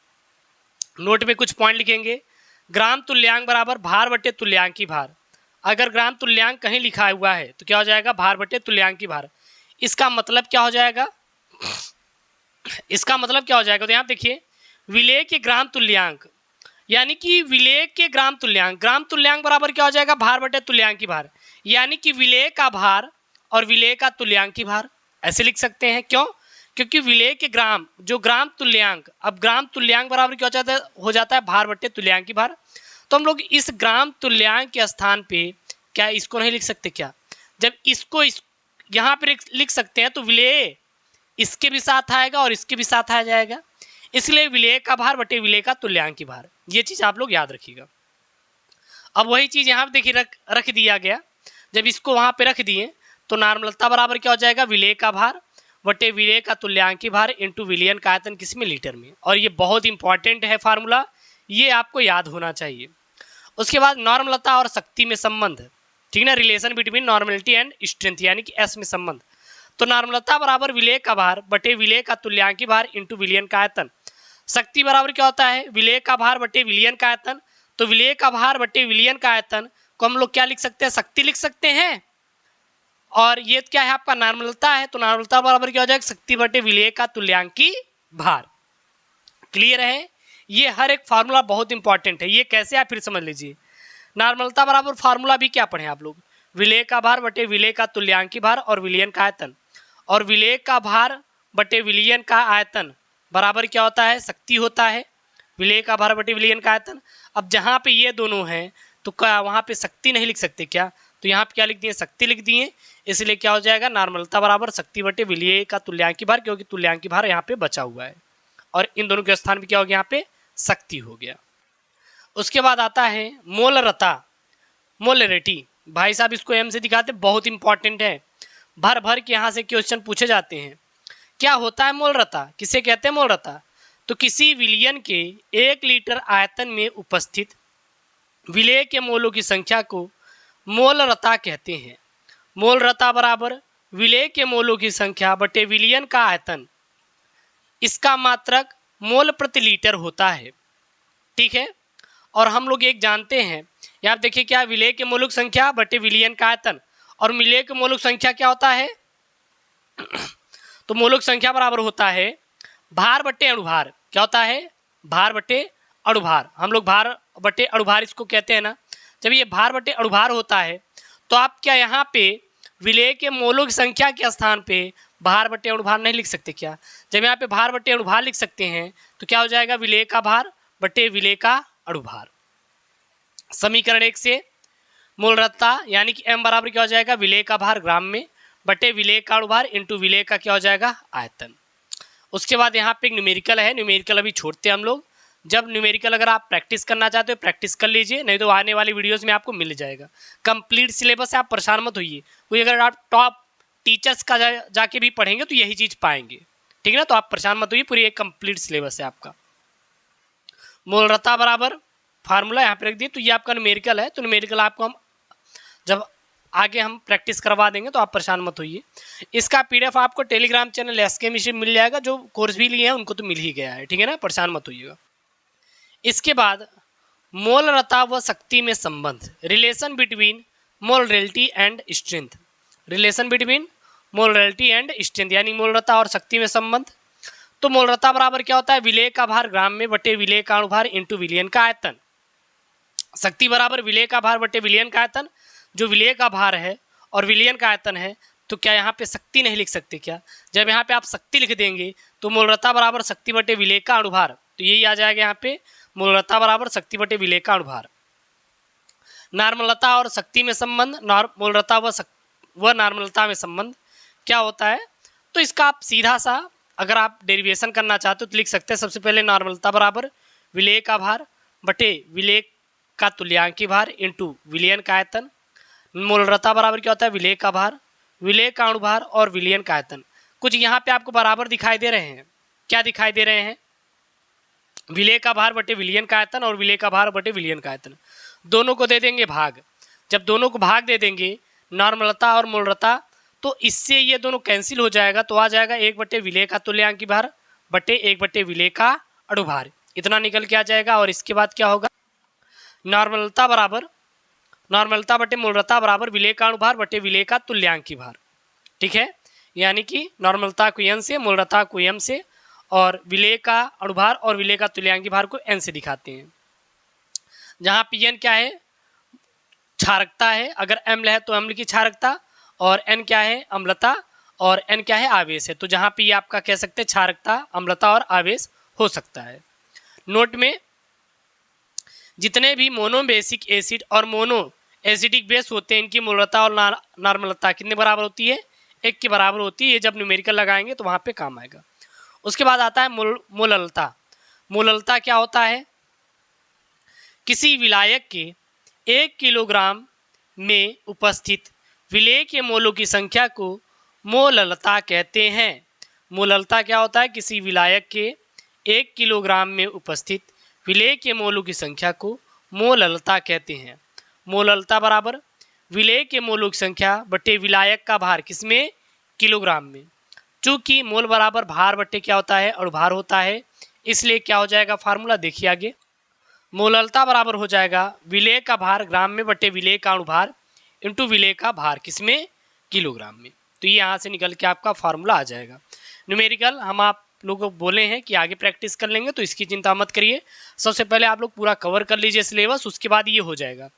नोट में कुछ पॉइंट लिखेंगे। ग्राम तुल्यांक बराबर भार बटे तुल्यांकी भार। अगर ग्राम तुल्यांक कहीं लिखा हुआ है तो क्या हो जाएगा, भार बटे तुल्यांकी भार। इसका मतलब क्या हो जाएगा, तो यहाँ देखिए, विलेय के ग्राम तुल्यांक यानी कि विलेय के ग्राम तुल्यांक बराबर क्या हो जाएगा, भार बटे तुल्यांकी भार, यानी कि विलेय का भार और विलेय का तुल्यांकी भार। ऐसे लिख सकते हैं, क्यों, क्योंकि विलेय के ग्राम तुल्यांक, अब ग्राम तुल्यांक बराबर क्या हो जाता है, भार बटे तुल्यांकी भार। तो हम लोग इस ग्राम तुल्यांक के स्थान पे क्या इसको नहीं लिख सकते क्या, जब इसको यहाँ पे लिख सकते हैं तो विलेय इसके भी साथ आएगा और इसके भी साथ आ जाएगा, इसलिए विलेय का भार बटे विलेय का तुल्यांकी भार। ये चीज़ आप लोग याद रखिएगा। अब वही चीज़ यहाँ पे देखिए रख दिया गया। जब इसको वहाँ पे रख दिए तो नॉर्मलता बराबर क्या हो जाएगा, विलेय का भार बटे विलेय का तुल्यांकी भार इंटू विलयन का आयतन किसमें, लीटर में। और ये बहुत इंपॉर्टेंट है फार्मूला, ये आपको याद होना चाहिए। उसके बाद नॉर्मलता और शक्ति में संबंध, ठीक ना, relation between normality and strength यानी कि S में संबंध। तो नॉर्मलता बराबर विलेय का भार बटे विलेय का तुल्यांकी भार इंटू विलयन का आयतन। शक्ति बराबर क्या होता है, विलेय का भार बटे विलयन का आयतन। तो विलेय का भार बटे विलयन का आयतन को हम लोग क्या लिख सकते हैं, शक्ति लिख सकते हैं। और ये क्या है आपका, नॉर्मलता है, तो नॉर्मलता बराबर क्या हो जाएगा, शक्ति बटे विलेय का तुल्यांकी भार। क्लियर है। ये हर एक फार्मूला बहुत इंपॉर्टेंट है। ये कैसे आप फिर समझ लीजिए। नॉर्मलता बराबर फार्मूला भी क्या पढ़े आप लोग, विलेय का भार बटे विलेय का तुल्यांकी भार और विलयन का आयतन, और विलेय का भार बटे विलयन का आयतन बराबर क्या होता है, शक्ति होता है, विलेय का भार बटे विलयन का आयतन। अब जहाँ पे ये दोनों हैं तो क्या वहाँ पे शक्ति नहीं लिख सकते क्या, तो यहाँ पे क्या लिख दिए, शक्ति लिख दिए, इसलिए क्या हो जाएगा, नॉर्मलता बराबर शक्ति बटे विलय का तुल्यांकी भार, क्योंकि तुल्यांकी भार यहाँ पे बचा हुआ है और इन दोनों के स्थान पे क्या हो गया, यहाँ पे शक्ति हो गया। उसके बाद आता है मोलरता, मोलरिटी। भाई साहब इसको एम से दिखाते, बहुत इंपॉर्टेंट है, भर भर के यहाँ से क्वेश्चन पूछे जाते हैं। क्या होता है मोलरता, किसे कहते हैं मोलरता, तो किसी विलयन के 1 लीटर आयतन में उपस्थित विलेय के मोलों की संख्या को मोलरता कहते हैं। मोलरता बराबर विलेय के मोलों की संख्या बटे विलयन का आयतन, इसका मात्रक मोल प्रति लीटर होता है। ठीक है, और हम लोग एक जानते हैं, यहाँ देखिए क्या, विलेय के मोलों की संख्या बटे विलयन का आयतन, और विलेय के मोलों की संख्या क्या होता है तो मोलों की संख्या बराबर होता है भार बटे अणुभार। क्या होता है, भार बटे अणुभार। हम लोग भार बटे अणुभार इसको कहते हैं ना। जब ये भार बटे अणुभार होता है तो आप क्या यहाँ पे विलेय के मोलों की संख्या के स्थान पे भार बटे अणुभार नहीं लिख सकते क्या, जब यहाँ पे भार बटे अणुभार लिख सकते हैं तो क्या हो जाएगा, विलेय का भार बटे विलेय का अणुभार। समीकरण 1 से मोलरता यानी कि m बराबर क्या हो जाएगा, विलेय का भार ग्राम में बटे विलेय का अणुभार इंटू विलेय का क्या हो जाएगा, आयतन। उसके बाद यहाँ पे एक न्यूमेरिकल है, न्यूमेरिकल अभी छोड़ते हैं हम लोग। जब न्यूमेरिकल अगर आप प्रैक्टिस करना चाहते हो प्रैक्टिस कर लीजिए, नहीं तो आने वाली वीडियोस में आपको मिल जाएगा। कंप्लीट सिलेबस है, आप परेशान मत होइए, कोई अगर आप टॉप टीचर्स का जाके भी पढ़ेंगे तो यही चीज़ पाएंगे। ठीक है ना, तो आप परेशान मत होइए, पूरी एक कंप्लीट सिलेबस है आपका। मोलरता बराबर फार्मूला यहाँ पे रख दिए, तो ये आपका न्यूमेरिकल है, तो न्यूमेरिकल आपको हम जब आगे हम प्रैक्टिस करवा देंगे तो आप परेशान मत होइए। इसका पीडीएफ आपको टेलीग्राम चैनल एसके मिश्रा मिल जाएगा, जो कोर्स भी लिए हैं उनको तो मिल ही गया है। ठीक है ना, परेशान मत होइएगा। इसके बाद मोलरता व शक्ति में संबंध, relation between molarity and strength, relation between molarity and strength यानी मोलरता और शक्ति में संबंध। तो मोलरता बराबर क्या होता है, विलेय का भार ग्राम में बटे विलेय का अणुभार इंटू विलयन का आयतन। शक्ति बराबर विलेय का भार बटे विलयन का आयतन, जो विलेय का भार है और विलयन का आयतन है, तो क्या यहाँ पे शक्ति नहीं लिख सकते क्या, जब यहाँ पे आप शक्ति लिख देंगे तो मोलरता बराबर शक्ति बटे विलेय का अणुभार, तो यही आ जाएगा यहाँ पे मोलरता बराबर शक्ति बटे विलेय का अणुभार। नॉर्मलता और शक्ति में संबंध, मोलरता व नॉर्मलता में संबंध क्या होता है, तो इसका आप सीधा सा अगर आप डेरिवेशन करना चाहते हो तो लिख सकते हैं। सबसे पहले नॉर्मलता बराबर विलेय का भार बटे विलेय का तुल्यांकी भार इंटू विलयन का आयतन। मोलरता बराबर क्या होता है, विलेय का भार, विलेय का अणुभार और विलयन का आयतन। कुछ यहाँ पे आपको बराबर दिखाई दे रहे हैं, क्या दिखाई दे रहे हैं, विलेय का भार बटे विलयन का आयतन और विलेय का भार बटे विलयन का आयतन। दोनों को दे देंगे भाग, जब दोनों को भाग दे देंगे नॉर्मलता और मोलरता, तो इससे ये दोनों कैंसिल हो जाएगा, तो आ जाएगा 1 बटे विलेय का तुल्यांकी भार बटे 1 बटे विलेय का अणुभार, इतना निकल के आ जाएगा। और इसके बाद क्या होगा, नॉर्मलता बटे मोलरता बराबर विलेय का अणुभार बटे विलेय का तुल्यांकी भार। ठीक है, यानी कि नॉर्मलता को n से, मोलरता को m से और विलेय का अणुभार और विलेय का तुल्यांकी भार को n से दिखाते हैं। जहाँ Pn क्या है, क्षारकता है, अगर अम्ल है तो अम्ल की क्षारकता, और n क्या है, अम्लता, और n क्या है, आवेश है। तो जहाँ पे आपका कह सकते हैं क्षारकता, अम्लता और आवेश हो सकता है। नोट में जितने भी मोनो बेसिक एसिड और मोनो एसिडिक बेस होते हैं, इनकी मोलरता और नॉर्मलता कितने बराबर होती है, 1 के बराबर होती है। ये जब न्यूमेरिकल लगाएंगे तो वहाँ पे काम आएगा। उसके बाद आता है मोललता। मोललता क्या होता है, किसी विलायक के 1 किलोग्राम में उपस्थित विलेय के मोलों की संख्या को मोललता कहते हैं। मोललता क्या होता है, किसी विलायक के 1 किलोग्राम में उपस्थित विलेय के मोलों की संख्या को मोललता कहते हैं। मोललता बराबर विलेय के मोलों की संख्या बटे विलायक का भार, किसमें, किलोग्राम में। चूंकि मोल बराबर भार बटे क्या होता है, अणुभार होता है, इसलिए क्या हो जाएगा फार्मूला देखिए आगे। मोललता बराबर हो जाएगा विलेय का भार ग्राम में बटे विलेय का अणुभार इंटू विलेय का भार, किसमें, किलोग्राम में। तो ये यहाँ से निकल के आपका फार्मूला आ जाएगा। न्यूमेरिकल हम आप लोगों को बोले हैं कि आगे प्रैक्टिस कर लेंगे, तो इसकी चिंता मत करिए। सबसे पहले आप लोग पूरा कवर कर लीजिए सिलेबस, उसके बाद ये हो जाएगा।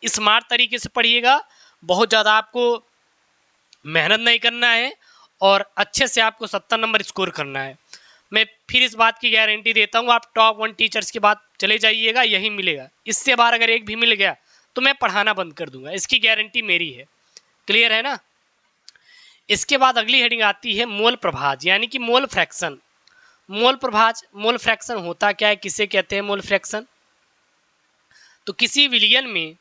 स्मार्ट तरीके से पढ़िएगा, बहुत ज़्यादा आपको मेहनत नहीं करना है और अच्छे से आपको 70 नंबर स्कोर करना है। मैं फिर इस बात की गारंटी देता हूँ, आप टॉप 1 टीचर्स के बाद चले जाइएगा, यही मिलेगा। इससे बाहर अगर एक भी मिल गया तो मैं पढ़ाना बंद कर दूंगा, इसकी गारंटी मेरी है। क्लियर है ना। इसके बाद अगली हेडिंग आती है मोल प्रभाज, यानी कि मोल फ्रैक्शन। मोल प्रभाज, मोल फ्रैक्शन होता क्या है, किसे कहते हैं मोल फ्रैक्शन? तो किसी विलयन में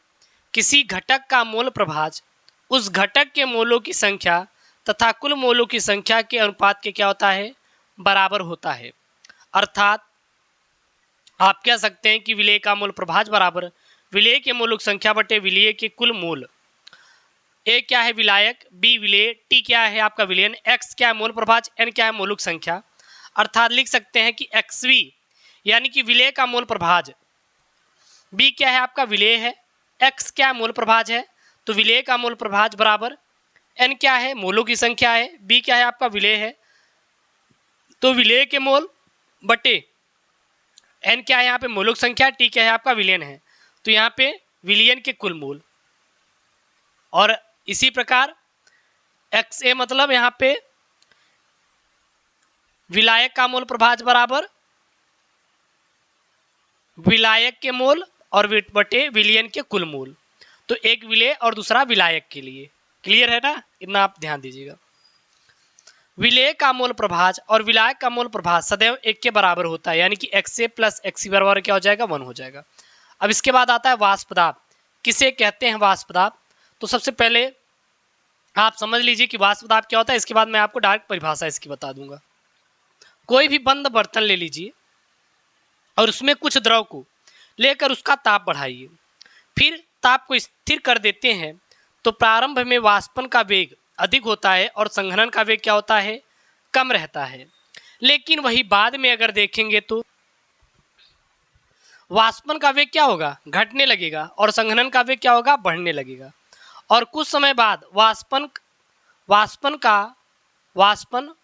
किसी घटक का मोल प्रभाज उस घटक के मोलों की संख्या तथा कुल मोलों की संख्या के अनुपात के क्या होता है, बराबर होता है। अर्थात आप कह सकते हैं कि विलेय का मोल प्रभाज बराबर विलेय के मोलों की संख्या बटे विलेय के कुल मोल। ए क्या है विलायक, बी विलेय, टी क्या है आपका विलयन, एक्स क्या है मोल प्रभाज, एन क्या है मोलुक संख्या। अर्थात लिख सकते हैं कि एक्सवी यानी कि विलेय का मोल प्रभाज, बी क्या है आपका विलेय है, एक्स क्या है मोल प्रभाज है, तो विलेय का मोल प्रभाज बराबर एन क्या है मोलों की संख्या है, बी क्या है आपका विलेय है, तो विलेय के मोल बटे एन क्या है यहाँ पे मोलुक संख्या, टी क्या है आपका विलयन है, तो यहाँ पे विलयन के कुल मोल। और इसी प्रकार एक्स ए मतलब यहाँ पे विलायक का मोल प्रभाज बराबर विलायक के मोल और बटे विलयन के कुल मोल। तो एक विलेय और दूसरा विलायक के लिए। क्लियर है ना, इतना आप ध्यान दीजिएगा। विलेय का मोल प्रभाज और विलायक का मोल प्रभाज सदैव एक के बराबर होता है, यानी कि एक्स ए प्लस एक्स सी बराबर क्या हो जाएगा, 1 हो जाएगा। अब इसके बाद आता है वाष्प दाब। किसे कहते हैं वाष्प दाब? तो सबसे पहले आप समझ लीजिए कि वाष्प दाब क्या होता है, इसके बाद मैं आपको डायरेक्ट परिभाषा इसकी बता दूंगा। कोई भी बंद बर्तन ले लीजिए और उसमें कुछ द्रव को लेकर उसका ताप बढ़ाइए, फिर ताप को स्थिर कर देते हैं, तो प्रारंभ में वाष्पन का वेग अधिक होता है और संघनन का वेग क्या होता है, कम रहता है। लेकिन वही बाद में अगर देखेंगे तो वाष्पन का वेग क्या होगा, घटने लगेगा और संघनन का वेग क्या होगा, बढ़ने लगेगा। और कुछ समय बाद वाष्पन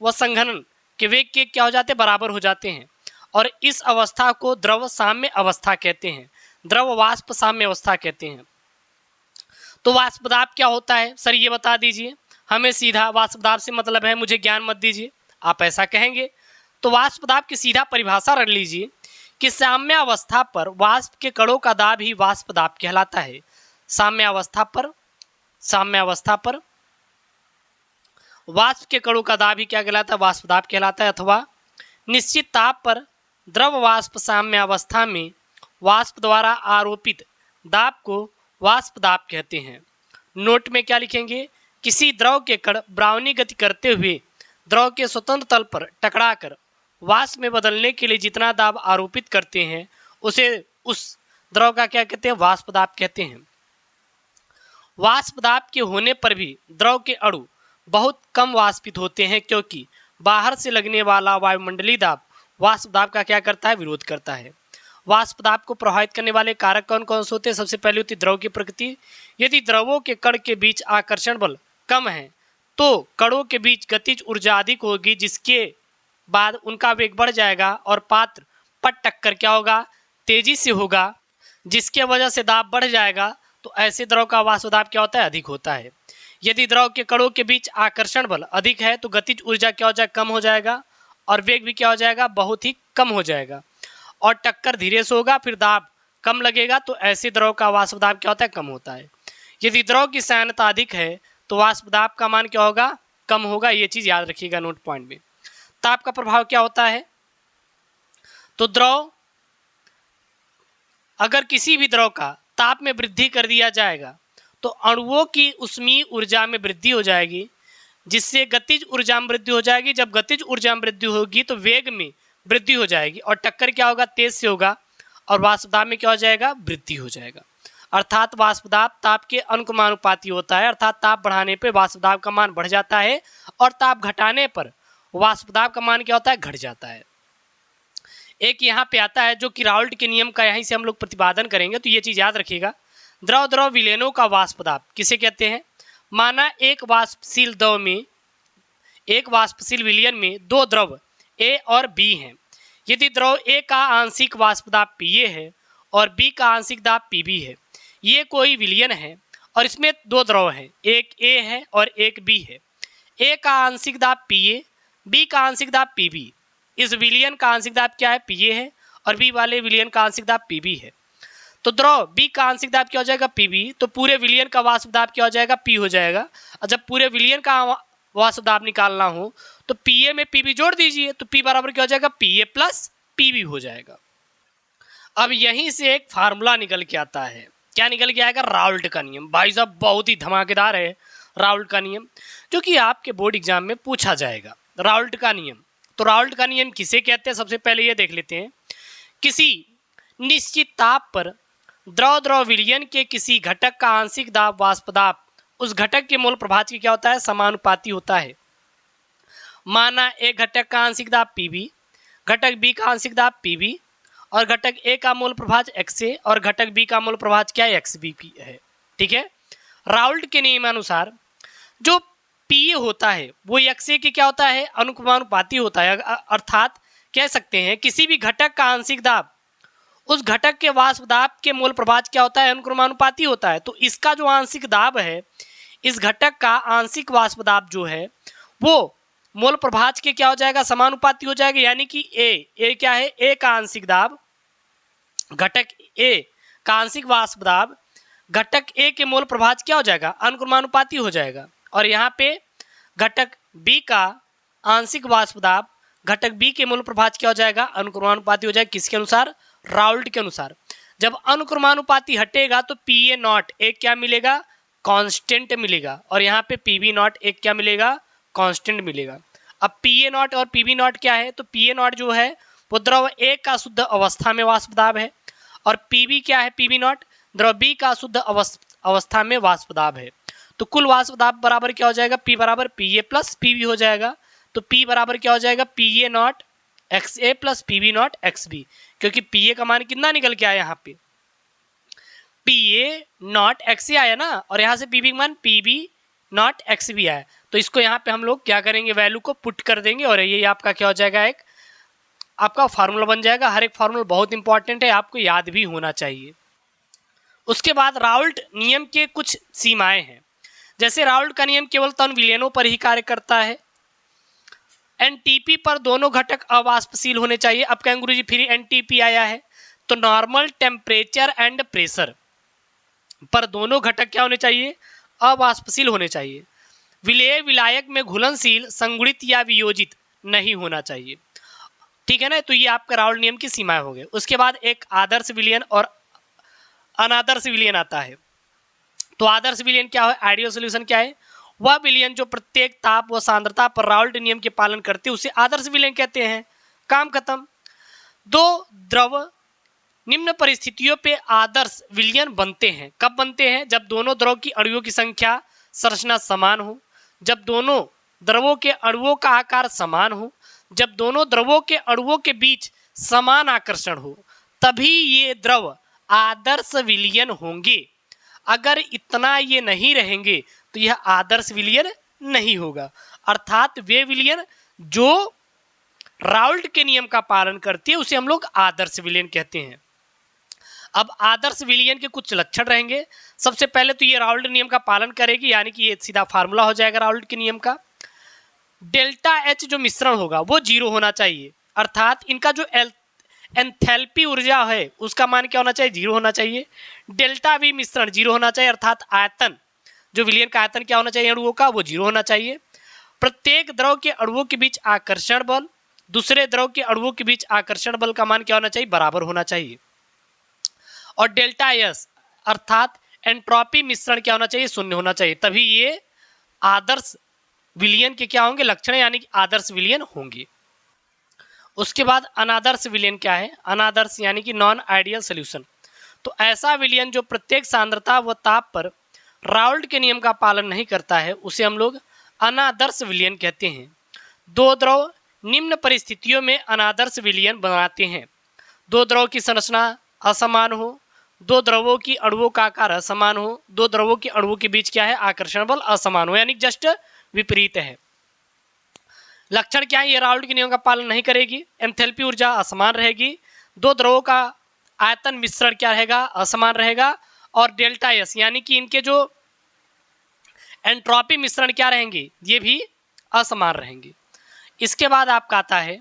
व संघनन के वेग के क्या हो जाते हैं, बराबर हो जाते हैं। और इस अवस्था को द्रव साम्य अवस्था कहते हैं, द्रव वाष्प साम्य अवस्था कहते हैं। तो वाष्प दाब क्या होता है सर, ये बता दीजिए हमें सीधा। वाष्प दाब से मतलब है मुझे ज्ञान मत दीजिए, आप ऐसा कहेंगे। तो वाष्प दाब की सीधा परिभाषा रख लीजिए कि साम्य अवस्था पर वाष्प के कणों का दाब ही वाष्प दाब कहलाता है। साम्य अवस्था पर वाष्प के कणों का दाब ही क्या कहलाता है, वाष्प दाब कहलाता है। अथवा निश्चित ताप पर द्रव वाष्प साम्य अवस्था में वाष्प द्वारा आरोपित दाब को वाष्प दाब कहते हैं। नोट में क्या लिखेंगे, किसी द्रव के कण ब्राउनी गति करते हुए द्रव के स्वतंत्र तल पर टकराकर वाष्प में बदलने के लिए जितना दाब आरोपित करते हैं उसे उस द्रव का क्या कहते हैं, वाष्प दाब कहते हैं। वाष्प दाब के होने पर भी द्रव के अणु बहुत कम वाष्पित होते हैं, क्योंकि बाहर से लगने वाला वायुमंडलीय दाब वाष्प दाब का क्या करता है, विरोध करता है। वाष्प दाब को प्रभावित करने वाले कारक कौन कौन से होते हैं? सबसे पहले होती है द्रव की प्रकृति। यदि द्रवों के कण के बीच आकर्षण बल कम है तो कणों के बीच गतिज ऊर्जा अधिक होगी, जिसके बाद उनका वेग बढ़ जाएगा और पात्र पट टक्कर क्या होगा, तेजी से होगा, जिसके वजह से दाब बढ़ जाएगा। तो ऐसे द्रव का वाष्प दाब क्या होता है, अधिक होता है। यदि द्रव के कणों के बीच आकर्षण बल अधिक है तो गतिज ऊर्जा क्या हो जाएगा, कम हो जाएगा, और वेग भी क्या हो जाएगा, बहुत ही कम हो जाएगा, और टक्कर धीरे से होगा, फिर दाब कम लगेगा। तो ऐसे द्रव का वाष्प दाब क्या होता है, कम होता है। यदि द्रव की सांद्रता अधिक है तो वाष्प दाब का मान क्या होगा, कम होगा। ये चीज याद रखिएगा नोट पॉइंट में। ताप का प्रभाव क्या होता है, तो द्रव अगर किसी भी द्रव का ताप में वृद्धि कर दिया जाएगा तो अणुओं की उष्मीय ऊर्जा में वृद्धि हो जाएगी, जिससे गतिज ऊर्जा में वृद्धि हो जाएगी। जब गतिज ऊर्जा में वृद्धि होगी तो वेग में वृद्धि हो जाएगी और टक्कर क्या होगा, तेज से होगा, और वाष्प दाब में क्या हो जाएगा, वृद्धि हो जाएगा। अर्थात वाष्प दाब ताप के अनुपाती होता है। अर्थात ताप बढ़ाने पर वाष्प दाब का मान बढ़ जाता है और ताप घटाने पर वाष्प दाब का मान क्या होता है, घट जाता है। एक यहाँ पे आता है जो कि राउल्ट के नियम का, यहीं से हम लोग प्रतिपादन करेंगे, तो ये चीज याद रखिएगा। द्रव द्रव विलयनों का वाष्प दाब किसे कहते हैं? माना एक वाष्पशील विलयन में दो द्रव ए और बी हैं। यदि द्रव ए का आंशिक वाष्प दाब पीए है और बी का आंशिक दाब पीबी है, ये कोई विलयन है और इसमें दो द्रव हैं, एक ए है और एक बी है। ए का आंशिक दाब पीए, बी का आंशिक दाब पीबी। इस विलयन का आंशिक दाब क्या है, Pa है, और बी वाले विलयन का आंशिक दाब Pb है। तो द्रव बी का आंशिक दाब क्या हो जाएगा, Pb, तो पूरे विलयन का वाष्प दाब क्या हो जाएगा, P हो जाएगा। और जब पूरे विलयन का वाष्प दाब निकालना हो तो Pa में Pb जोड़ दीजिए, तो P बराबर क्या हो जाएगा, Pa प्लस Pb हो जाएगा। अब यहीं से एक फार्मूला निकल के आता है, क्या निकल के आएगा, राउल्ट का नियम। भाई साहब बहुत ही धमाकेदार है राउल्ट का नियम, जो कि आपके बोर्ड एग्जाम में पूछा जाएगा। राउल्ट का नियम, तो राउल्ट का नियम किसे कहते हैं, सबसे पहले ये देख लेते हैं। किसी निश्चित ताप पर द्रव विलयन के किसी घटक का आंशिक दाब वाष्प दाब उस घटक के मोल प्रभाज की क्या होता है, समानुपाती होता है। माना एक घटक का आंशिक दाब Pb, घटक बी का आंशिक दाब Pb, और घटक ए का मोल प्रभाज XA और घटक बी का मोल प्रभाज क्या है, XB है। ठीक है, राउल्ट के नियमानुसार जो Pa होता है वो XA के क्या होता है, अनुक्रमानुपाती होता है। अर्थात कह सकते हैं किसी भी घटक का आंशिक दाब उस घटक के वाष्प दाब के मोल प्रभाज क्या होता है, अनुक्रमानुपाती होता है। तो इसका जो आंशिक दाब है, इस घटक का आंशिक वाष्प दाब जो है वो मोल प्रभाज के क्या हो जाएगा, समानुपाती हो जाएगा। यानी कि ए क्या है, ए का आंशिक दाब, घटक ए का आंशिक वाष्प दाब घटक ए के मोल प्रभाज क्या हो जाएगा, अनुक्रमानुपाती हो जाएगा। और यहाँ पे घटक बी का आंशिक वाष्प दाब घटक बी के मोल प्रभाज क्या हो जाएगा, अनुक्रमानुपाती हो जाएगा। किसके अनुसार, राउल्ट के अनुसार। जब अनुक्रमानुपाती हटेगा तो Pa नॉट एक क्या मिलेगा, कांस्टेंट मिलेगा, और यहाँ पे Pb नॉट एक क्या मिलेगा, कांस्टेंट मिलेगा। अब Pa नॉट और Pb नॉट क्या है, तो Pa नॉट जो है वो द्रव ए का शुद्ध अवस्था में वाष्प दाब है, और Pb क्या है, Pb नॉट द्रव बी का शुद्ध अवस्था में वाष्प दाब है। तो कुल वाष्प दाब बराबर क्या हो जाएगा, P बराबर Pa प्लस Pb हो जाएगा। तो P बराबर क्या हो जाएगा, Pa not XA plus Pb not XB, क्योंकि Pa का मान कितना निकल के आया, यहाँ पे Pa नॉट XA आया ना, और यहाँ से Pb का मान Pb नॉट XB आया। तो इसको यहाँ पे हम लोग क्या करेंगे, वैल्यू को पुट कर देंगे, और ये आपका क्या हो जाएगा, एक आपका फार्मूला बन जाएगा। हर एक फार्मूला बहुत इंपॉर्टेंट है, आपको याद भी होना चाहिए। उसके बाद राउल्ट नियम के कुछ सीमाएं हैं। जैसे राउल्ट का नियम केवल तन विलयनों पर ही कार्य करता है। एनटीपी पर दोनों घटक अवाष्पशील होने चाहिए। अब कहेंगे गुरुजी फिर एनटीपी आया है, तो नॉर्मल टेम्परेचर एंड प्रेशर पर दोनों घटक क्या होने चाहिए, अवाष्पशील होने चाहिए। विलेय विलायक में घुलनशील, संगुणित या वियोजित नहीं होना चाहिए। ठीक है ना, तो ये आपका राउल्ट नियम की सीमाएं हो गए। उसके बाद एक आदर्श विलयन और अनादर्श विलयन आता है। तो आदर्श विलयन क्या है, आइडियल सॉल्यूशन क्या है, वह विलयन जो प्रत्येक ताप व सांद्रता पर राउल्ट नियम के पालन करते हैं उसे आदर्श विलयन कहते हैं। काम खत्म। दो द्रव निम्न परिस्थितियों पे आदर्श विलयन बनते हैं। कब बनते हैं, जब दोनों द्रव की अणुओं की संख्या संरचना समान हो, जब दोनों द्रवों के अणुओं का आकार समान हो, जब दोनों द्रवों के अणुओं के बीच समान आकर्षण हो, तभी ये द्रव आदर्श विलयन होंगे। अगर इतना ये नहीं रहेंगे तो यह आदर्श विलयन नहीं होगा। अर्थात वे विलयन जो राउल्ट के नियम का पालन करती है उसे हम लोग आदर्श विलयन कहते हैं। अब आदर्श विलयन के कुछ लक्षण रहेंगे। सबसे पहले तो ये राउल्ट नियम का पालन करेगी, यानी कि ये सीधा फार्मूला हो जाएगा राउल्ट के नियम का। डेल्टा H जो मिश्रण होगा वो 0 होना चाहिए, अर्थात इनका जो एंथैल्पी ऊर्जा है उसका मान क्या होना चाहिए, 0 होना चाहिए। डेल्टा V मिश्रण 0 होना चाहिए, अर्थात आयतन जो विलयन का आयतन क्या होना चाहिए अणुओं का, वो 0 होना चाहिए। प्रत्येक द्रव के अणुओं के बीच आकर्षण बल दूसरे द्रव के अणुओं के बीच आकर्षण बल का मान क्या होना चाहिए, बराबर होना चाहिए। और डेल्टा S अर्थात एंट्रोपी मिश्रण क्या होना चाहिए, 0 होना चाहिए। तभी ये आदर्श विलयन के क्या होंगे, लक्षण, यानी कि आदर्श विलयन होंगे। उसके बाद अनादर्श विलयन क्या है, अनादर्श यानी कि नॉन आइडियल सॉल्यूशन। तो ऐसा विलयन जो प्रत्येक सांद्रता व ताप पर राउल्ट के नियम का पालन नहीं करता है उसे हम लोग अनादर्श विलयन कहते हैं। दो द्रव निम्न परिस्थितियों में अनादर्श विलयन बनाते हैं। दो द्रव की संरचना असमान हो, दो द्रवों की अणुओं का आकार असमान हो, दो द्रवों के अणुओं के बीच क्या है, आकर्षण बल असमान हो, यानी जस्ट विपरीत है। लक्षण क्या है, ये राउल्ट के नियम का पालन नहीं करेगी, एंथैल्पी ऊर्जा असमान रहेगी, दो द्रवों का आयतन मिश्रण क्या रहेगा, असमान रहेगा, और डेल्टा S यानी कि इनके जो एंट्रोपी मिश्रण क्या रहेंगे, ये भी असमान रहेंगे। इसके बाद आपका आता है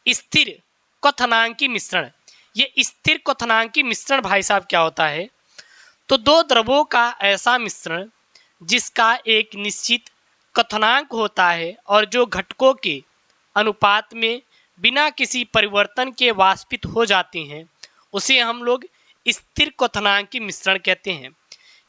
स्थिर क्वथनांकी मिश्रण। ये स्थिर क्वथनांकी मिश्रण भाई साहब क्या होता है, तो दो द्रवों का ऐसा मिश्रण जिसका एक निश्चित क्वथनांक होता है और जो घटकों के अनुपात में बिना किसी परिवर्तन के वाष्पित हो जाते हैं, उसे हम लोग स्थिर क्वथनांकी मिश्रण कहते हैं।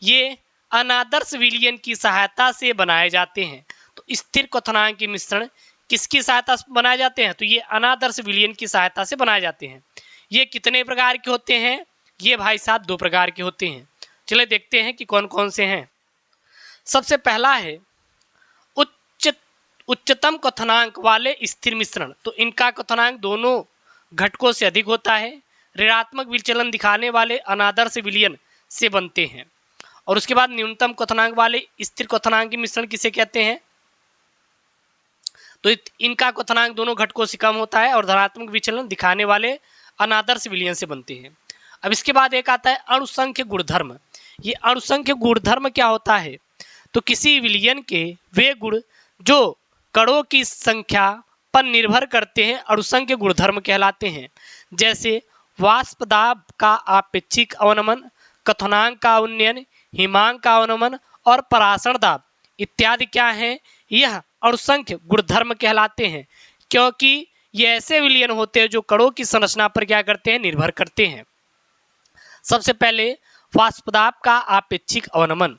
ये अनादर्श विलयन की सहायता से बनाए जाते हैं। तो स्थिर क्वथनांकी मिश्रण किसकी सहायता से बनाए जाते हैं, तो ये अनादर्श विलयन की सहायता से बनाए जाते हैं। ये कितने प्रकार के होते हैं, ये भाई साहब 2 प्रकार के होते हैं। चलिए देखते हैं कि कौन कौन से हैं। सबसे पहला है उच्चतम क्वथनांक वाले स्थिर मिश्रण। तो इनका क्वथनांक दोनों घटकों से अधिक होता है, ऋणात्मक विचलन दिखाने वाले अनादर्श विलयन से बनते हैं। और उसके बाद न्यूनतम क्वथनांक वाले स्थिर क्वथनांकी मिश्रण किसे कहते हैं, तो इनका क्वथनांक दोनों घटकों से कम होता है और धनात्मक विचलन दिखाने वाले अनादर्श विलयन से बनते हैं। अब इसके बाद एक आता है अणुसंख्य गुणधर्म। ये अणुसंख्य गुणधर्म क्या होता है, तो किसी विलयन के वे गुण जो कणों की संख्या पर निर्भर करते हैं अणुसंख्य गुणधर्म कहलाते हैं। जैसे वाष्प दाब का आपेक्षिक अवनमन, क्वथनांक का उन्नयन, हिमांक का अवनमन और परासरण दाब इत्यादि क्या हैं, यह अणुसंख्य गुणधर्म कहलाते हैं, क्योंकि ये ऐसे विलयन होते हैं जो कणों की संरचना पर क्या करते हैं, निर्भर करते हैं। सबसे पहले वाष्प दाब का आपेक्षिक अवनमन।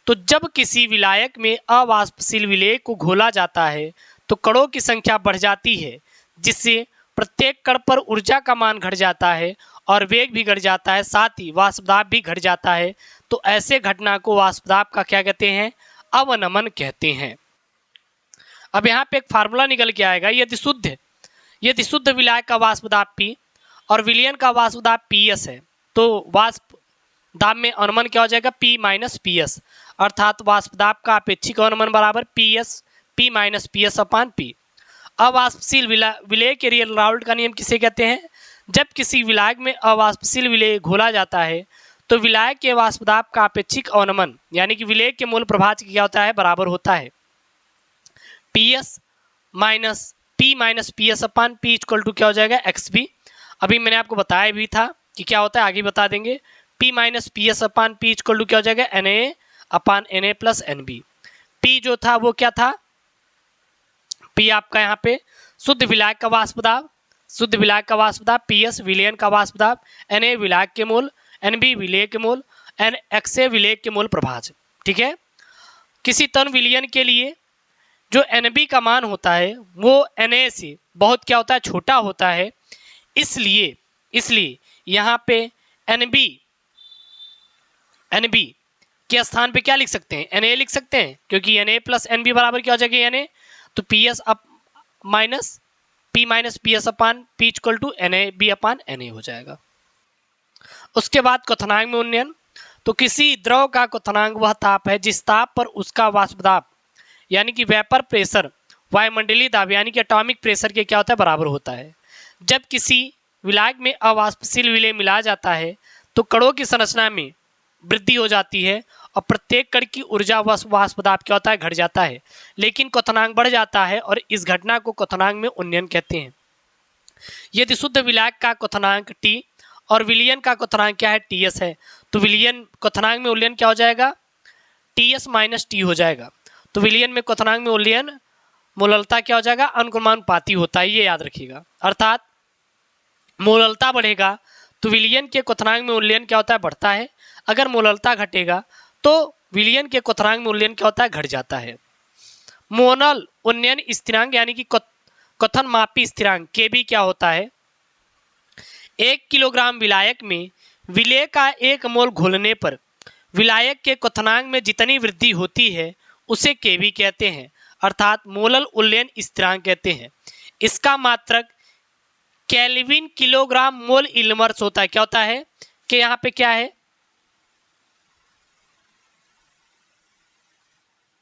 तो जब किसी विलायक में अवाष्पशील विलेय को घोला जाता है तो कणों की संख्या बढ़ जाती है, जिससे प्रत्येक कण पर ऊर्जा का मान घट जाता है और वेग भी घट जाता है, साथ ही वाष्प दाब भी घट जाता है। तो ऐसे घटना को वाष्प दाब का क्या कहते हैं, अवनमन कहते हैं। अब यहाँ पे एक फार्मूला निकल के आएगा, यदि शुद्ध विलायक का वाष्प दाब P और विलयन का वाष्प दाब PS है, तो वाष्प दाब में अनुमान क्या हो जाएगा, P माइनस PS, अर्थात वाष्प दाब का अपेक्षिक अनुमान बराबर P minus PS upon P। अवाष्पशील विलेय के रियल राउल्ट का नियम किसे कहते हैं, जब किसी विलायक में अवाष्पशील विलेय घोला जाता है तो विलायक के वाष्प दाब का अपेक्षिक अवनमन यानी कि विलेय के मूल प्रभाज क्या होता है, बराबर होता है PS minus P minus PS upon P equal to क्या हो जाएगा, XB। अभी मैंने आपको बताया भी था कि क्या होता है, आगे बता देंगे। P minus PS upon P equal to क्या हो जाएगा, Na upon Na plus NB। P जो था वो क्या था, P आपका यहाँ पे शुद्ध विलायक का वाष्प दाब, PS विलयन का वाष्प दाब, Na विलायक के मूल, NB विलेय के मूल, XA विलेय के मूल प्रभाज। ठीक है। किसी तन विलयन के लिए जो NB का मान होता है वो Na से बहुत क्या होता है, छोटा होता है। इसलिए यहाँ पे NB के स्थान पे क्या लिख सकते हैं, Na लिख सकते हैं, क्योंकि Na प्लस NB बराबर क्या हो जाएगा, Na। तो PS up minus P minus PS upon P equal to NaB upon Na हो जाएगा। उसके बाद क्वथनांक में उन्नयन। तो किसी द्रव का क्वथनांक वह ताप है जिस ताप पर उसका वाष्प दाब यानी कि वेपर प्रेशर वायुमंडलीय दाब यानी कि एटॉमिक प्रेशर के क्या होता है, बराबर होता है। जब किसी विलायक में अवाष्पशील विलेय मिला जाता है तो कणों की संरचना में वृद्धि हो जाती है और प्रत्येक कण की ऊर्जा वाष्प दाब क्या होता है, घट जाता है, लेकिन क्वथनांक बढ़ जाता है और इस घटना को क्वथनांक में उन्नयन कहते हैं। यदि शुद्ध विलायक का क्वथनांक T और विलयन का क्वथनांक क्या है, TS है, तो विलयन क्वथनांक में उन्नयन क्या हो जाएगा, TS माइनस T हो जाएगा। तो विलयन में क्वथनांक में उन्नयन मोललता क्या हो जाएगा, अनुक्रमानुपाती होता है, ये याद रखिएगा। अर्थात मोललता बढ़ेगा तो विलयन के क्वथनांक में उन्नयन क्या होता है, बढ़ता है। अगर मोललता घटेगा तो विलयन के क्वथनांक में उन्नयन क्या होता है, घट जाता है। मोनल उन्नयन स्थिरांक यानी कि क्वथन मापी स्थिरांक Kb क्या होता है, 1 किलोग्राम विलायक में विलेय का 1 मोल घोलने पर विलायक के क्वथनांक में जितनी वृद्धि होती है उसे Kb कहते हैं, अर्थात मोलल उन्नयन स्थिरांक कहते हैं। इसका मात्रक केल्विन किलोग्राम मोल इनवर्स होता है। क्या होता है कि यहाँ पे क्या है,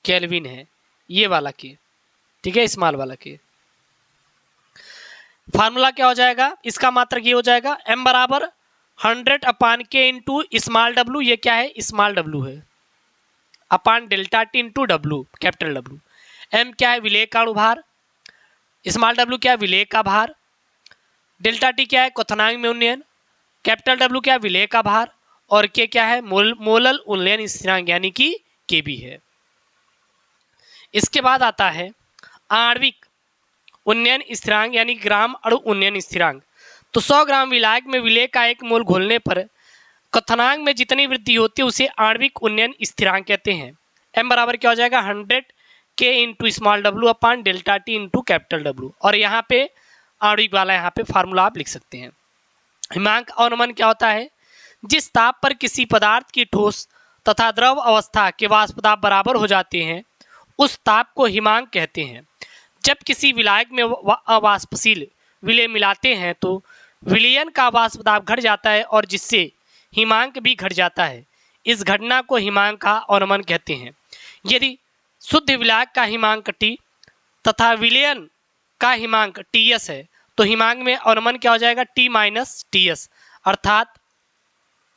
केल्विन है ये वाला के, ठीक है, स्मॉल वाला के। फार्मूला क्या हो जाएगा, इसका मात्रक ये हो जाएगा m बराबर 100 अपान K इंटू स्मॉल W, ये क्या है, स्मॉल W है, अपान delta T into W capital W। m क्या है, विलेय का अणुभार, स्मॉल W क्या है, विलेय का भार, डेल्टा टी क्या है, क्वथनांक में उन्नयन, कैपिटल डब्ल्यू क्या है, विलेय का भार, और के क्या है, मोलल उन्नयन स्थिरांक यानी कि के भी है। इसके बाद आता है आणविक उन्नयन स्थिरांक यानी ग्राम अणु उन्नयन स्थिरांक। तो 100 ग्राम विलायक में विलेय का 1 मोल घोलने पर क्वथनांक में जितनी वृद्धि होती है उसे आणविक उन्नयन स्थिरांक कहते हैं। m बराबर क्या हो जाएगा, 100 के इंटू स्मॉल डब्ल्यू अपान delta T into capital W, और यहाँ पे आणविक वाला यहाँ पे फार्मूला आप लिख सकते हैं। हिमांक अवनमन क्या होता है, जिस ताप पर किसी पदार्थ की ठोस तथा द्रव अवस्था के वाष्प दाब बराबर हो जाते हैं उस ताप को हिमांक कहते हैं। जब किसी विलायक में अवाष्पशील विलेय मिलाते हैं तो विलयन का वाष्प दाब घट जाता है और जिससे हिमांक भी घट जाता है। इस घटना को हिमांक का अवनमन कहते हैं। यदि शुद्ध विलायक का हिमांक टी तथा विलयन का हिमांक टीएस है तो हिमांक में अवनमन क्या हो जाएगा, टी माइनस टीएस, अर्थात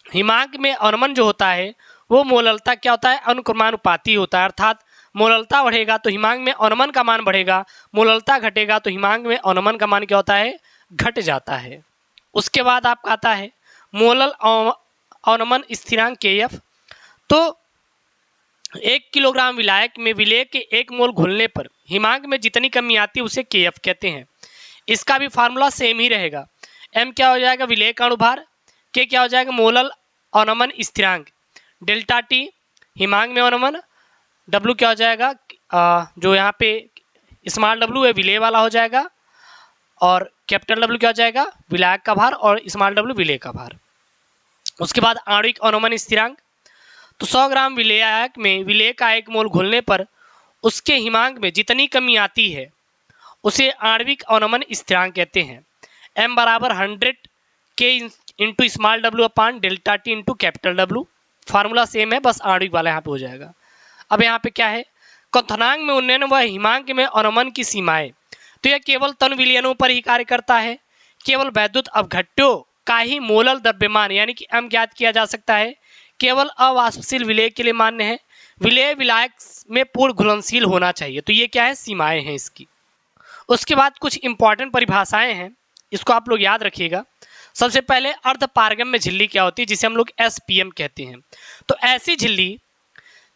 हिमांक में अवनमन जो होता है वो मोललता क्या होता है, अनुक्रमानुपाती होता है, अर्थात मोललता बढ़ेगा तो हिमांक में अवनमन का मान बढ़ेगा, मोललता घटेगा तो हिमांक में अवनमन का मान क्या होता है, घट जाता है। उसके बाद आपका आता है मोलल अवनमन स्थिरांक KF। तो 1 किलोग्राम विलायक में विलेय के 1 मोल घुलने पर हिमांक में जितनी कमी आती है उसे KF कहते हैं। इसका भी फार्मूला सेम ही रहेगा। m क्या हो जाएगा, विलेय का अणुभार, k क्या हो जाएगा, मोलल अवनमन स्थिरांक, डेल्टा टी हिमांक में अवनमन, W क्या हो जाएगा, जो यहाँ पे स्मॉल W है विलेय वाला हो जाएगा, और कैपिटल W क्या हो जाएगा, विलायक का भार, और स्मॉल W विलेय का भार। उसके बाद आणविक अवनमन स्थिरांक। तो 100 ग्राम विलेयक में विलेय का 1 मोल घुलने पर उसके हिमांक में जितनी कमी आती है उसे आणविक अवनमन स्थिरांक कहते हैं। m बराबर 100 के इंटू स्मॉल डब्ल्यू अपान delta T into capital W, formula same है, बस आणविक वाला यहाँ पे हो जाएगा। अब यहाँ पे क्या है, क्वथनांक में उन्नयन व हिमांक में अवनमन की सीमाएं। तो यह केवल तन विलयनों पर ही कार्य करता है। केवल वैद्युत अवघट्यों का ही मोलल द्रव्यमान यानी कि m ज्ञात किया जा सकता है। केवल अवाष्पशील विलेय के लिए मान्य है। विलेय विलायक में पूर्ण घुलनशील होना चाहिए। तो ये क्या है, सीमाएं हैं इसकी। उसके बाद कुछ इंपॉर्टेंट परिभाषाएं हैं, इसको आप लोग याद रखिएगा। सबसे पहले अर्धपारगम्य झिल्ली क्या होती है, जिसे हम लोग SPM कहते हैं। तो ऐसी झिल्ली